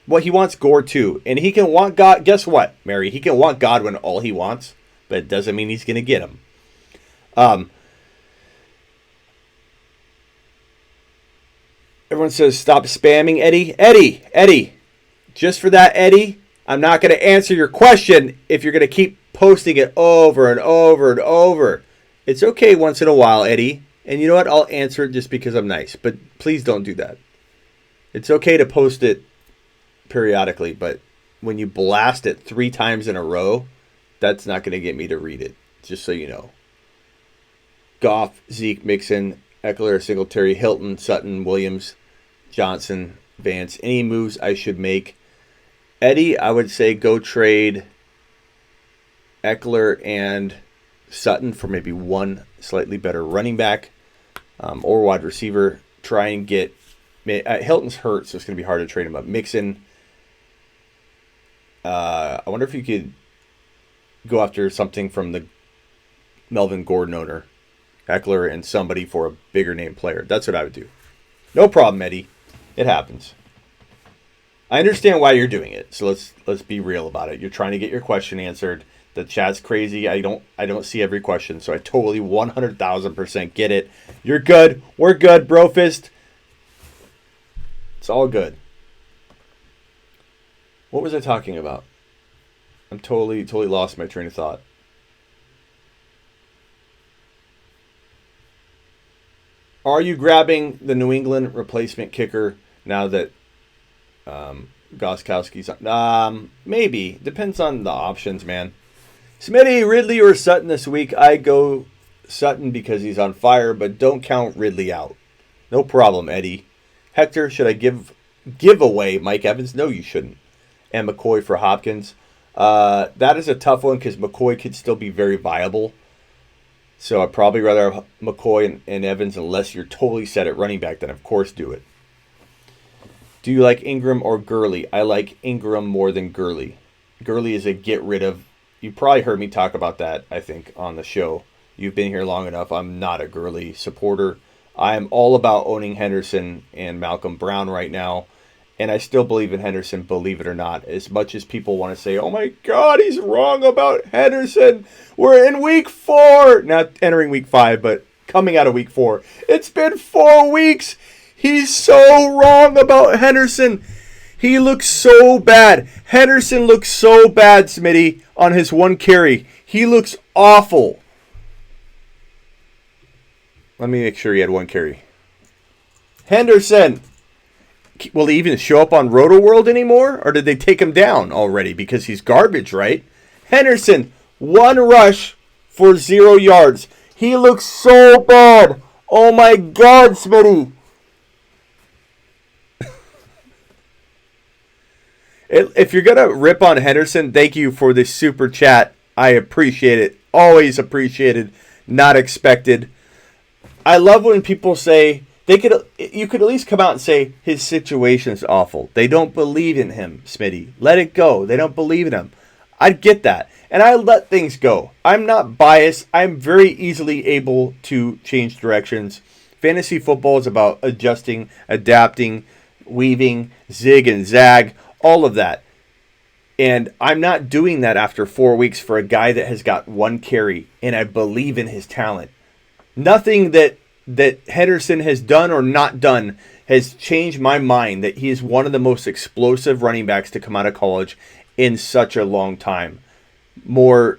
Well, he wants Gore too. And he can want God. Guess what, Mary? He can want Godwin all he wants, but it doesn't mean he's going to get him. Everyone says stop spamming Eddie. Eddie. Just for that, Eddie, I'm not going to answer your question if you're going to keep posting it over and over and over. It's okay once in a while, Eddie. And you know what? I'll answer it just because I'm nice. But please don't do that. It's okay to post it periodically, but when you blast it 3 times in a row, that's not going to get me to read it, just so you know. Goff, Zeke, Mixon, Eckler, Singletary, Hilton, Sutton, Williams, Johnson, Vance. Any moves I should make? Eddie, I would say go trade Eckler and Sutton for maybe one slightly better running back or wide receiver. Try and get... Hilton's hurt, so it's going to be hard to trade him up. Mixon... I wonder if you could go after something from the Melvin Gordon owner, Eckler, and somebody for a bigger name player. That's what I would do. No problem, Eddie. It happens. I understand why you're doing it, so let's be real about it. You're trying to get your question answered. The chat's crazy. I don't see every question, so I totally 100,000% get it. You're good. We're good, Brofist. It's all good. What was I talking about? I'm totally lost my train of thought. Are you grabbing the New England replacement kicker now that Gostkowski's on? Maybe. Depends on the options, man. Smitty, Ridley, or Sutton this week? I go Sutton because he's on fire, but don't count Ridley out. No problem, Eddie. Hector, should I give away Mike Evans? No, you shouldn't. And McCoy for Hopkins. That is a tough one because McCoy could still be very viable. So I'd probably rather have McCoy and Evans unless you're totally set at running back, then of course do it. Do you like Ingram or Gurley? I like Ingram more than Gurley. Gurley is a get rid of. You probably heard me talk about that, I think, on the show. You've been here long enough. I'm not a Gurley supporter. I am all about owning Henderson and Malcolm Brown right now. And I still believe in Henderson, believe it or not. As much as people want to say, oh my God, he's wrong about Henderson. We're in week 4. Not entering week 5, but coming out of week 4. It's been 4 weeks. He's so wrong about Henderson. He looks so bad. Henderson looks so bad, Smitty, on his 1 carry. He looks awful. Let me make sure he had 1 carry. Henderson. Will he even show up on Roto World anymore? Or did they take him down already? Because he's garbage, right? Henderson, 1 rush for 0 yards. He looks so bad. Oh my God, Smitty. If you're going to rip on Henderson, thank you for the super chat. I appreciate it. Always appreciated. Not expected. I love when people say... You could at least come out and say his situation's awful. They don't believe in him, Smitty. Let it go. They don't believe in him. I'd get that. And I let things go. I'm not biased. I'm very easily able to change directions. Fantasy football is about adjusting, adapting, weaving, zig and zag, all of that. And I'm not doing that after 4 weeks for a guy that has got 1 carry, and I believe in his talent. Nothing that Henderson has done or not done has changed my mind that he is one of the most explosive running backs to come out of college in such a long time. More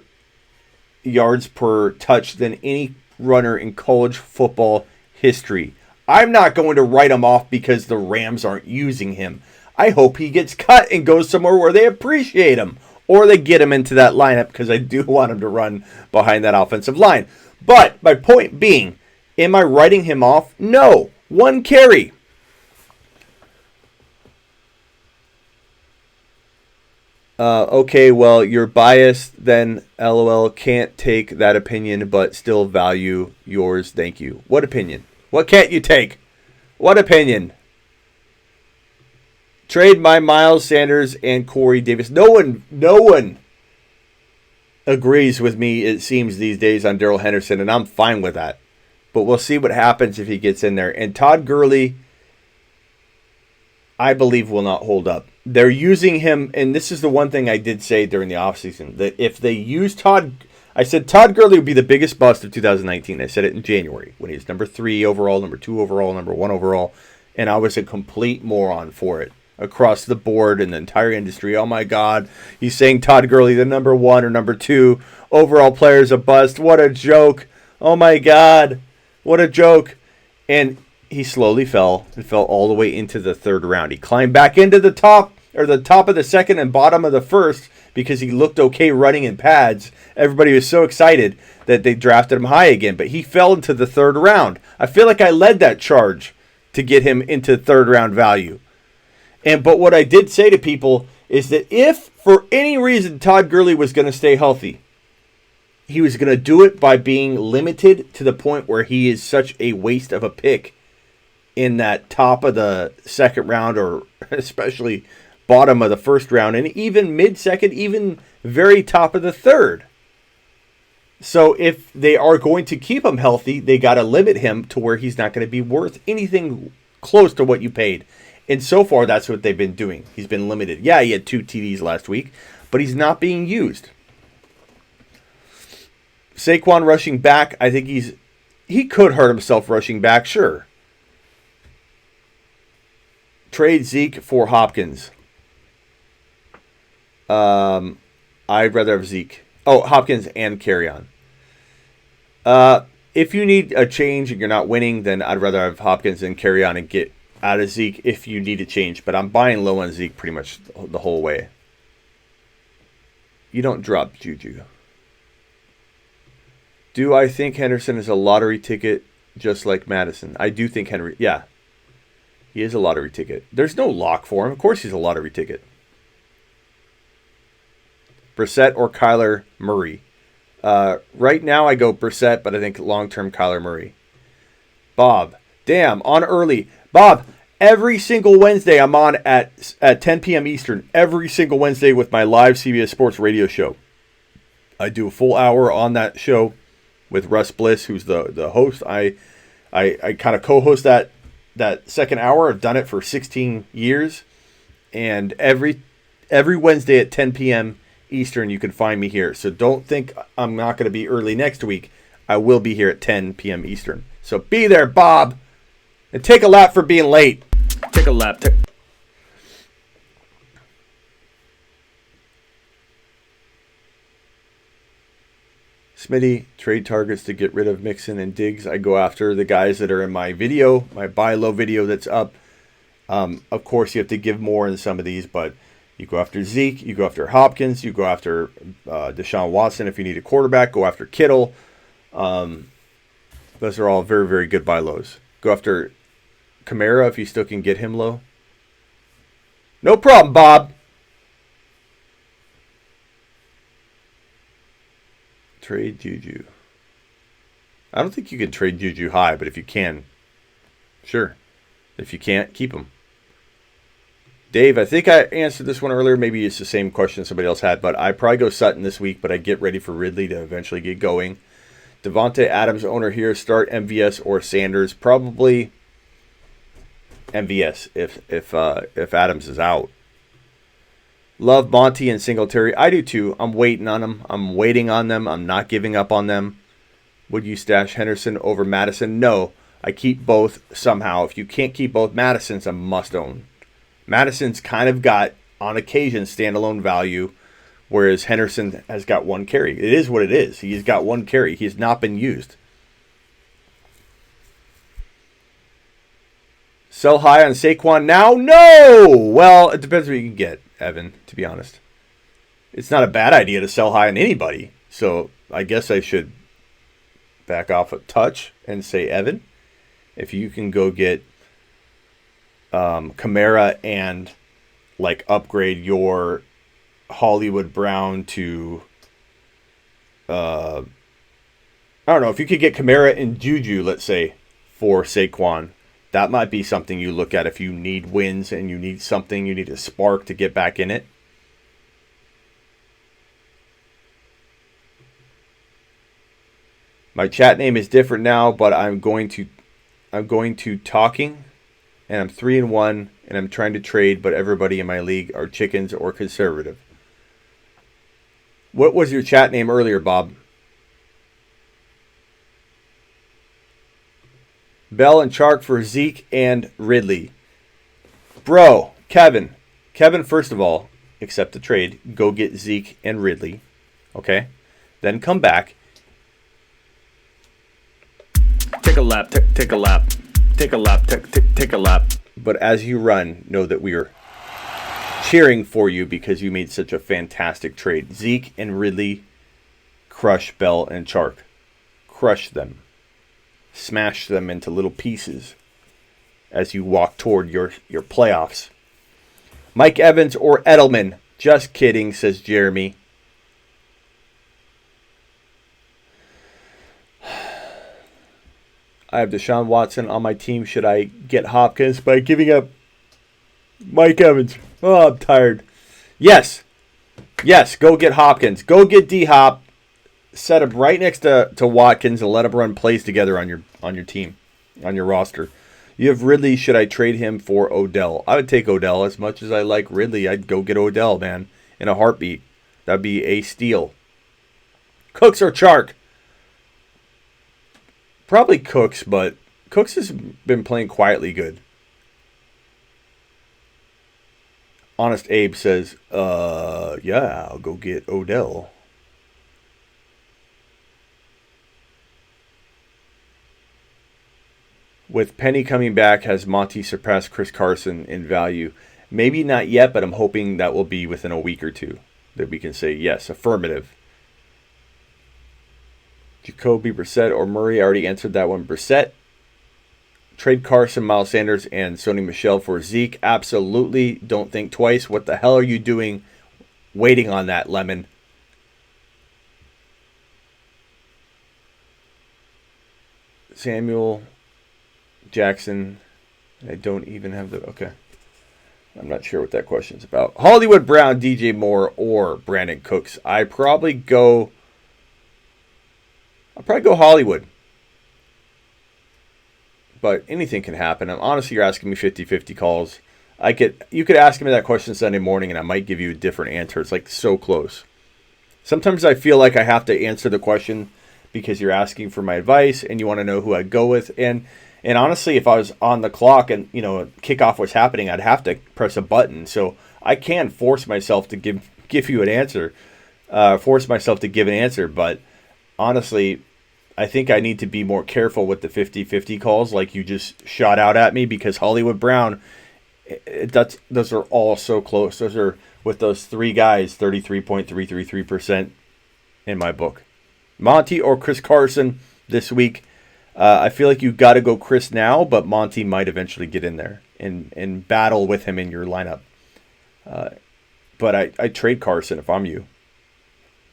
yards per touch than any runner in college football history. I'm not going to write him off because the Rams aren't using him. I hope he gets cut and goes somewhere where they appreciate him. Or they get him into that lineup because I do want him to run behind that offensive line. But my point being, am I writing him off? No. 1 carry. Okay, well, you're biased, then LOL, can't take that opinion, but still value yours. Thank you. What opinion? What can't you take? What opinion? Trade my Miles Sanders and Corey Davis. No one agrees with me, it seems, these days on Darrell Henderson, and I'm fine with that. But we'll see what happens if he gets in there. And Todd Gurley, I believe, will not hold up they're using him, and this is the one thing I did say during the offseason, that if they use I said Todd Gurley would be the biggest bust of 2019. I said it in January when he was number 3 overall, number 2 overall, number 1 overall, and I was a complete moron for it across the board in the entire industry. Oh my God, he's saying Todd Gurley, the number 1 or number 2 overall player, is a bust. What a joke. Oh my God, what a joke. And he slowly fell and fell all the way into the 3rd round. He climbed back into the top of the 2nd and bottom of the 1st because he looked okay running in pads. Everybody was so excited that they drafted him high again, but he fell into the 3rd round. I feel like I led that charge to get him into 3rd round value. But what I did say to people is that if for any reason Todd Gurley was going to stay healthy, he was going to do it by being limited to the point where he is such a waste of a pick in that top of the 2nd round, or especially bottom of the 1st round, and even mid-2nd, even very top of the 3rd. So if they are going to keep him healthy, they got to limit him to where he's not going to be worth anything close to what you paid. And so far, that's what they've been doing. He's been limited. Yeah, he had 2 TDs last week, but he's not being used. Saquon rushing back, I think he could hurt himself rushing back, sure. Trade Zeke for Hopkins. I'd rather have Zeke. Oh, Hopkins and Kerryon. If you need a change and you're not winning, then I'd rather have Hopkins and Kerryon and get out of Zeke if you need a change. But I'm buying low on Zeke pretty much the whole way. You don't drop Juju. Do I think Henderson is a lottery ticket just like Madison? I do think he is a lottery ticket. There's no lock for him. Of course he's a lottery ticket. Brissett or Kyler Murray? Right now I go Brissett, but I think long-term Kyler Murray. Bob. Damn, on early. Bob, every single Wednesday I'm on at 10 p.m. Eastern. Every single Wednesday with my live CBS Sports radio show. I do a full hour on that show with Russ Bliss, who's the host. I kind of co-host that 2nd hour. I've done it for 16 years. And every Wednesday at 10 p.m. Eastern, you can find me here. So don't think I'm not going to be early next week. I will be here at 10 p.m. Eastern. So be there, Bob. And take a lap for being late. Take a lap. Smitty, trade targets to get rid of Mixon and Diggs. I go after the guys that are in my video, my buy low video that's up. Of course, you have to give more in some of these, but you go after Zeke, you go after Hopkins, you go after Deshaun Watson if you need a quarterback, go after Kittle. Those are all very, very good buy lows. Go after Kamara if you still can get him low. No problem, Bob. Trade Juju. I don't think you can trade Juju high, but if you can, sure. If you can't, keep him. Dave, I think I answered this one earlier. Maybe it's the same question somebody else had, but I probably go Sutton this week, but I get ready for Ridley to eventually get going. Devontae Adams, owner here, start MVS or Sanders. Probably MVS if Adams is out. Love Monty and Singletary. I do too. I'm waiting on them. I'm waiting on them. I'm not giving up on them. Would you stash Henderson over Madison? No. I keep both somehow. If you can't keep both, Madison's a must-own. Madison's kind of got, on occasion, standalone value, whereas Henderson has got 1 carry. It is what it is. He's got 1 carry. He's not been used. Sell high on Saquon now? No! Well, it depends what you can get, Evan, to be honest. It's not a bad idea to sell high on anybody. So I guess I should back off a touch and say, Evan, if you can go get Kamara and upgrade your Hollywood Brown to I don't know, if you could get Kamara and Juju, let's say, for Saquon, that might be something you look at if you need wins and you need something, you need a spark to get back in it. My chat name is different now, but I'm going to talking and I'm 3-1, and I'm trying to trade, but everybody in my league are chickens or conservative. What was your chat name earlier, Bob? Bell and Chark for Zeke and Ridley. Bro, Kevin, first of all, accept the trade. Go get Zeke and Ridley. Okay? Then come back. Take a lap, take a lap. Take a lap, take a lap. But as you run, know that we are cheering for you because you made such a fantastic trade. Zeke and Ridley, crush Bell and Chark. Crush them. Smash them into little pieces as you walk toward your playoffs. Mike Evans or Edelman? Just kidding, says Jeremy. I have Deshaun Watson on my team. Should I get Hopkins by giving up Mike Evans? Oh, I'm tired. Yes. Yes, go get Hopkins. Go get D-Hop. Set him right next to Watkins and let him run plays together on your team, on your roster. You have Ridley. Should I trade him for Odell? I would take Odell. As much as I like Ridley, I'd go get Odell, man, in a heartbeat. That'd be a steal. Cooks or Chark? Probably Cooks, but Cooks has been playing quietly good. Honest Abe says, yeah, I'll go get Odell. With Penny coming back, has Monty surpassed Chris Carson in value? Maybe not yet, but I'm hoping that will be within a week or two that we can say yes, affirmative. Jacoby Brissett or Murray? I already answered that one. Brissett. Trade Carson, Miles Sanders, and Sony Michel for Zeke. Absolutely. Don't think twice. What the hell are you doing waiting on that, Lemon? Samuel Jackson. I don't even have the... Okay. I'm not sure what that question's about. Hollywood Brown, DJ Moore, or Brandon Cooks. I'd probably go Hollywood. But anything can happen. Honestly, you're asking me 50-50 calls. You could ask me that question Sunday morning, and I might give you a different answer. It's like so close. Sometimes I feel like I have to answer the question because you're asking for my advice, and you want to know who I'd go with. And honestly, if I was on the clock and kickoff was happening, I'd have to press a button. So I can force myself to give you an answer. Force myself to give an answer, but honestly, I think I need to be more careful with the 50-50 calls like you just shot out at me, because Hollywood Brown, those are all so close. Those are, with those three guys, 33.333% in my book. Monty or Chris Carson this week? I feel like you got to go Chris now, but Monty might eventually get in there and battle with him in your lineup. But I trade Carson if I'm you.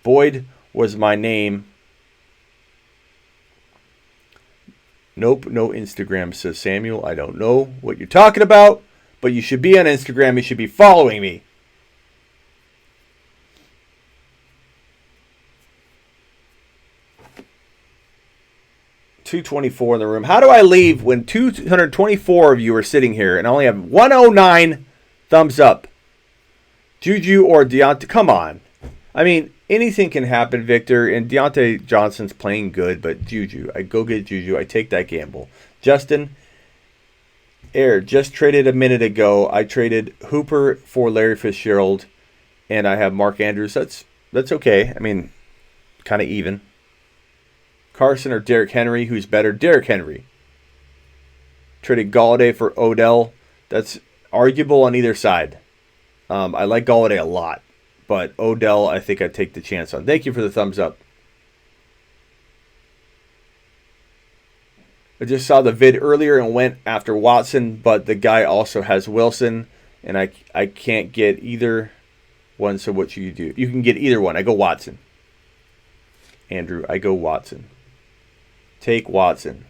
Boyd was my name. Nope, no Instagram, says Samuel. I don't know what you're talking about, but you should be on Instagram. You should be following me. $224 in the room. How do I leave when 224 of you are sitting here and I only have 109 thumbs up? Juju or Deontay? Come on. I mean, anything can happen, Victor, and Deontay Johnson's playing good, but Juju. I go get Juju. I take that gamble. Justin, just traded a minute ago. I traded Hooper for Larry Fitzgerald, and I have Mark Andrews. That's okay. I mean, kind of even. Carson or Derrick Henry? Who's better? Derrick Henry. Traded Galladay for Odell. That's arguable on either side. I like Galladay a lot, but Odell, I think I'd take the chance on. Thank you for the thumbs up. I just saw the vid earlier and went after Watson, but the guy also has Wilson, and I can't get either one, so what should you do? You can get either one. I go Watson. Andrew, I go Watson. Take Watson.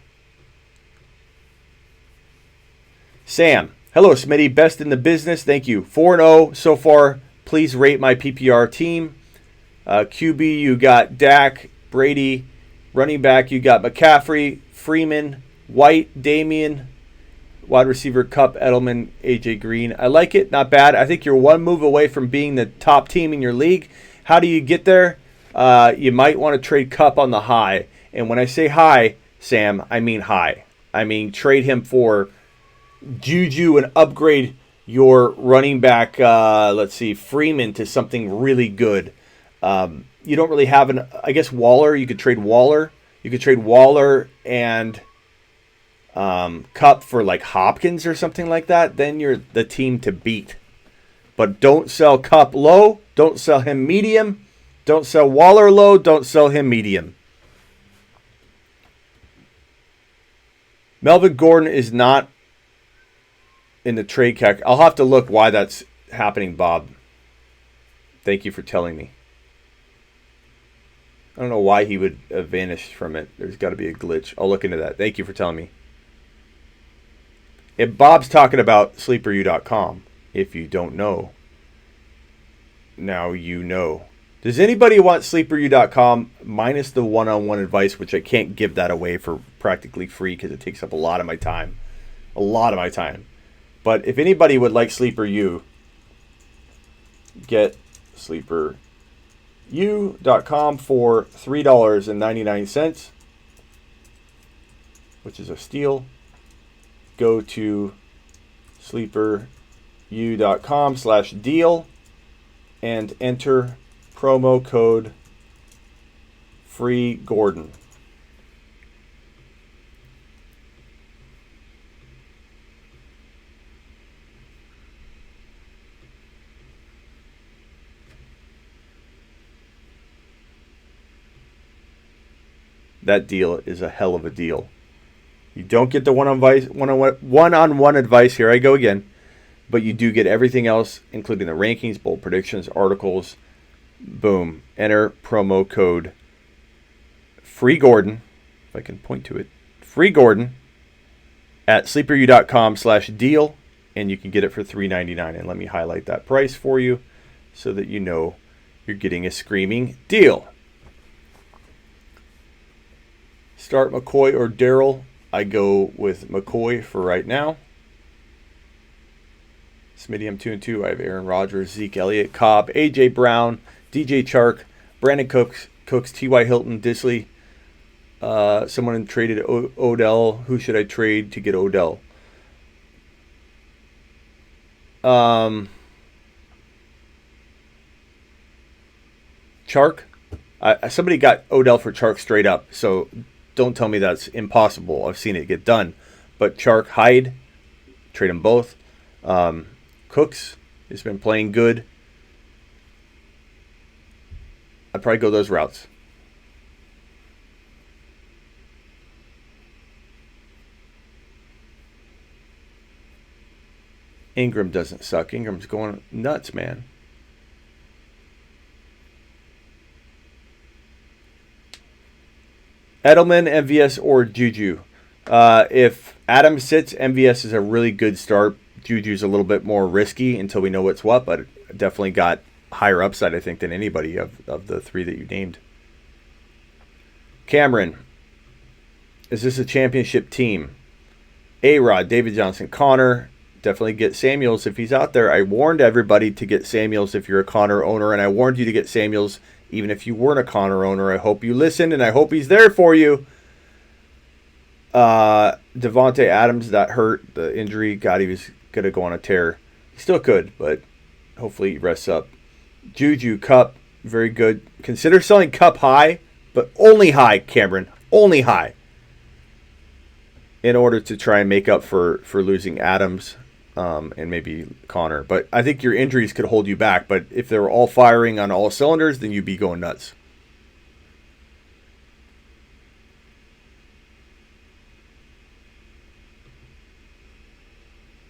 Sam, hello, Smitty. Best in the business. Thank you. 4-0 so far. Please rate my PPR team. QB, you got Dak, Brady. Running back, you got McCaffrey, Freeman, White, Damian, Wide receiver, Kupp, Edelman, AJ Green. I like it. Not bad. I think you're one move away from being the top team in your league. How do you get there? You might want to trade Kupp on the high. And when I say high, Sam, I mean high. I mean trade him for Juju and upgrade your running back, Freeman to something really good. You don't really have I guess Waller. You could trade Waller. You could trade Waller and Kupp for like Hopkins or something like that. Then you're the team to beat. But don't sell Kupp low. Don't sell him medium. Don't sell Waller low. Don't sell him medium. Melvin Gordon is not in the trade calc. I'll have to look why that's happening, Bob. Thank you for telling me. I don't know why he would have vanished from it. There's got to be a glitch. I'll look into that. Thank you for telling me. If Bob's talking about sleeperu.com, if you don't know, now you know. Does anybody want sleeperu.com minus the one-on-one advice, which I can't give that away for practically free because it takes up a lot of my time. A lot of my time. But if anybody would like Sleeper get sleeperu.com for $3.99, which is a steal. Go to sleeperu.com/deal and enter promo code FREEGORDON. That deal is a hell of a deal. You don't get the one-on-one advice. Here I go again. But you do get everything else, including the rankings, bold predictions, articles. Boom. Enter promo code FREEGORDON, if I can point to it, FREEGORDON at sleeperu.com/deal, and you can get it for $3.99. And let me highlight that price for you so that you know you're getting a screaming deal. Start McCoy or Darrell. I go with McCoy for right now. Smitty, I'm 2-2. I have Aaron Rodgers, Zeke Elliott, Cobb, A.J. Brown, DJ Chark, Brandon Cooks, T.Y. Hilton, Disley. Someone traded Odell. Who should I trade to get Odell? Chark. Somebody got Odell for Chark straight up, so don't tell me that's impossible. I've seen it get done. But Chark, Hyde, trade them both. Cooks has been playing good. I'd probably go those routes. Ingram doesn't suck. Ingram's going nuts, man. Edelman, MVS, or Juju. If Adams sits, MVS is a really good start. Juju's a little bit more risky until we know what's what, but definitely got higher upside, I think, than anybody of the three that you named. Cameron, is this a championship team? A-Rod, David Johnson, Connor. Definitely get Samuels if he's out there. I warned everybody to get Samuels if you're a Connor owner, and I warned you to get Samuels even if you weren't a Connor owner. I hope you listened, and I hope he's there for you. Devontae Adams, that hurt. The injury, God, he was going to go on a tear. He still could, but hopefully he rests up. Juju, Kupp, very good. Consider selling Kupp high, but only high, Cameron. Only high. In order to try and make up for losing Adams and maybe Connor. But I think your injuries could hold you back. But if they were all firing on all cylinders, then you'd be going nuts.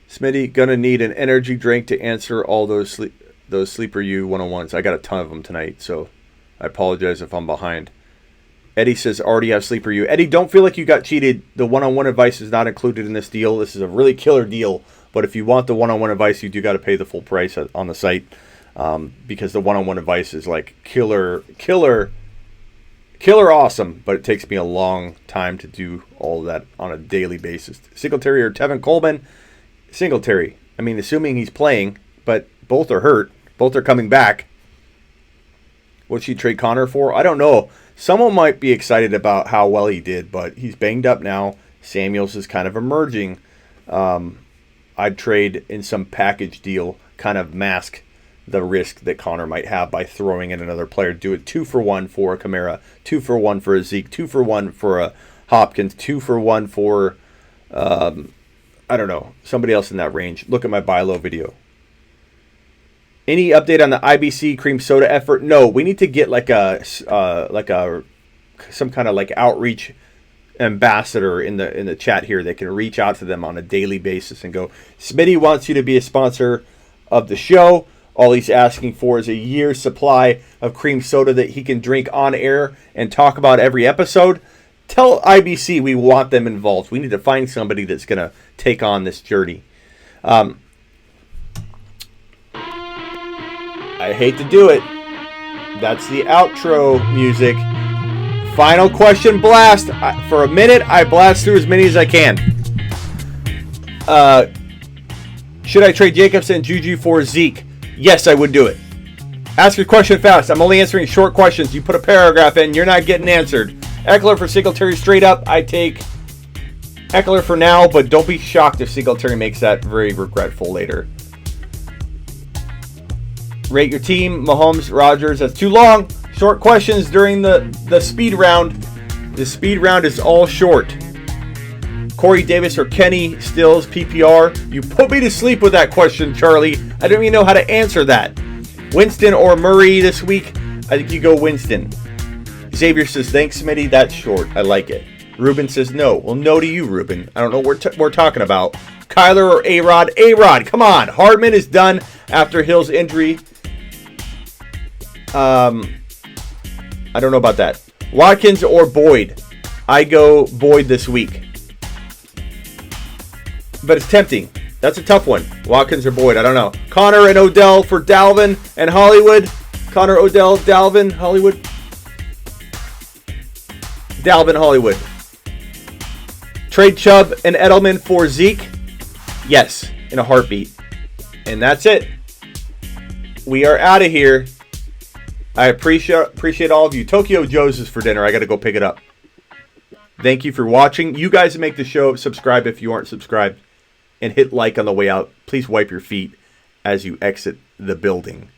Smitty, gonna need an energy drink to answer all those Sleeper U 101s. I got a ton of them tonight, so I apologize if I'm behind. Eddie says, already have Sleeper U. Eddie, don't feel like you got cheated. The one-on-one advice is not included in this deal. This is a really killer deal, but if you want the one-on-one advice, you do got to pay the full price on the site because the one-on-one advice is like killer Killer awesome, but it takes me a long time to do all of that on a daily basis. Singletary or Tevin Coleman? Singletary. I mean, assuming he's playing, but both are hurt. Both are coming back. What'd she trade Connor for? I don't know. Someone might be excited about how well he did, but he's banged up now. Samuels is kind of emerging. I'd trade in some package deal, kind of mask the risk that Connor might have by throwing in another player. Do it 2-for-1 for a Kamara, 2-for-1 for a Zeke, 2-for-1 for a Hopkins, 2-for-1 for, I don't know, somebody else in that range. Look at my buy low video. Any update on the IBC cream soda effort? No, we need to get some kind of like outreach ambassador in the chat here that can reach out to them on a daily basis and go, Smitty wants you to be a sponsor of the show. All he's asking for is a year's supply of cream soda that he can drink on air and talk about every episode. Tell IBC we want them involved. We need to find somebody that's going to take on this journey. I hate to do it. That's the outro music. Final question blast. For a minute, I blast through as many as I can. Should I trade Jacobs and Juju for Zeke? Yes, I would do it. Ask your question fast. I'm only answering short questions. You put a paragraph in, you're not getting answered. Eckler for Singletary straight up. I take Eckler for now, but don't be shocked if Singletary makes that very regretful later. Rate your team. Mahomes, Rodgers. That's too long. Short questions during the speed round. The speed round is all short. Corey Davis or Kenny Stills, PPR. You put me to sleep with that question, Charlie. I don't even know how to answer that. Winston or Murray this week? I think you go Winston. Xavier says, thanks, Smitty. That's short. I like it. Ruben says, no. Well, no to you, Ruben. I don't know what we're talking about. Kyler or A-Rod? A-Rod, come on. Hardman is done after Hill's injury. I don't know about that. Watkins or Boyd? I go Boyd this week. But it's tempting. That's a tough one. Watkins or Boyd, I don't know. Connor and Odell for Dalvin and Hollywood. Connor, Odell, Dalvin, Hollywood. Dalvin, Hollywood. Trade Chubb and Edelman for Zeke? Yes, in a heartbeat. And that's it. We are out of here. I appreciate all of you. Tokyo Joe's is for dinner. I got to go pick it up. Thank you for watching. You guys make the show. Subscribe if you aren't subscribed. And hit like on the way out. Please wipe your feet as you exit the building.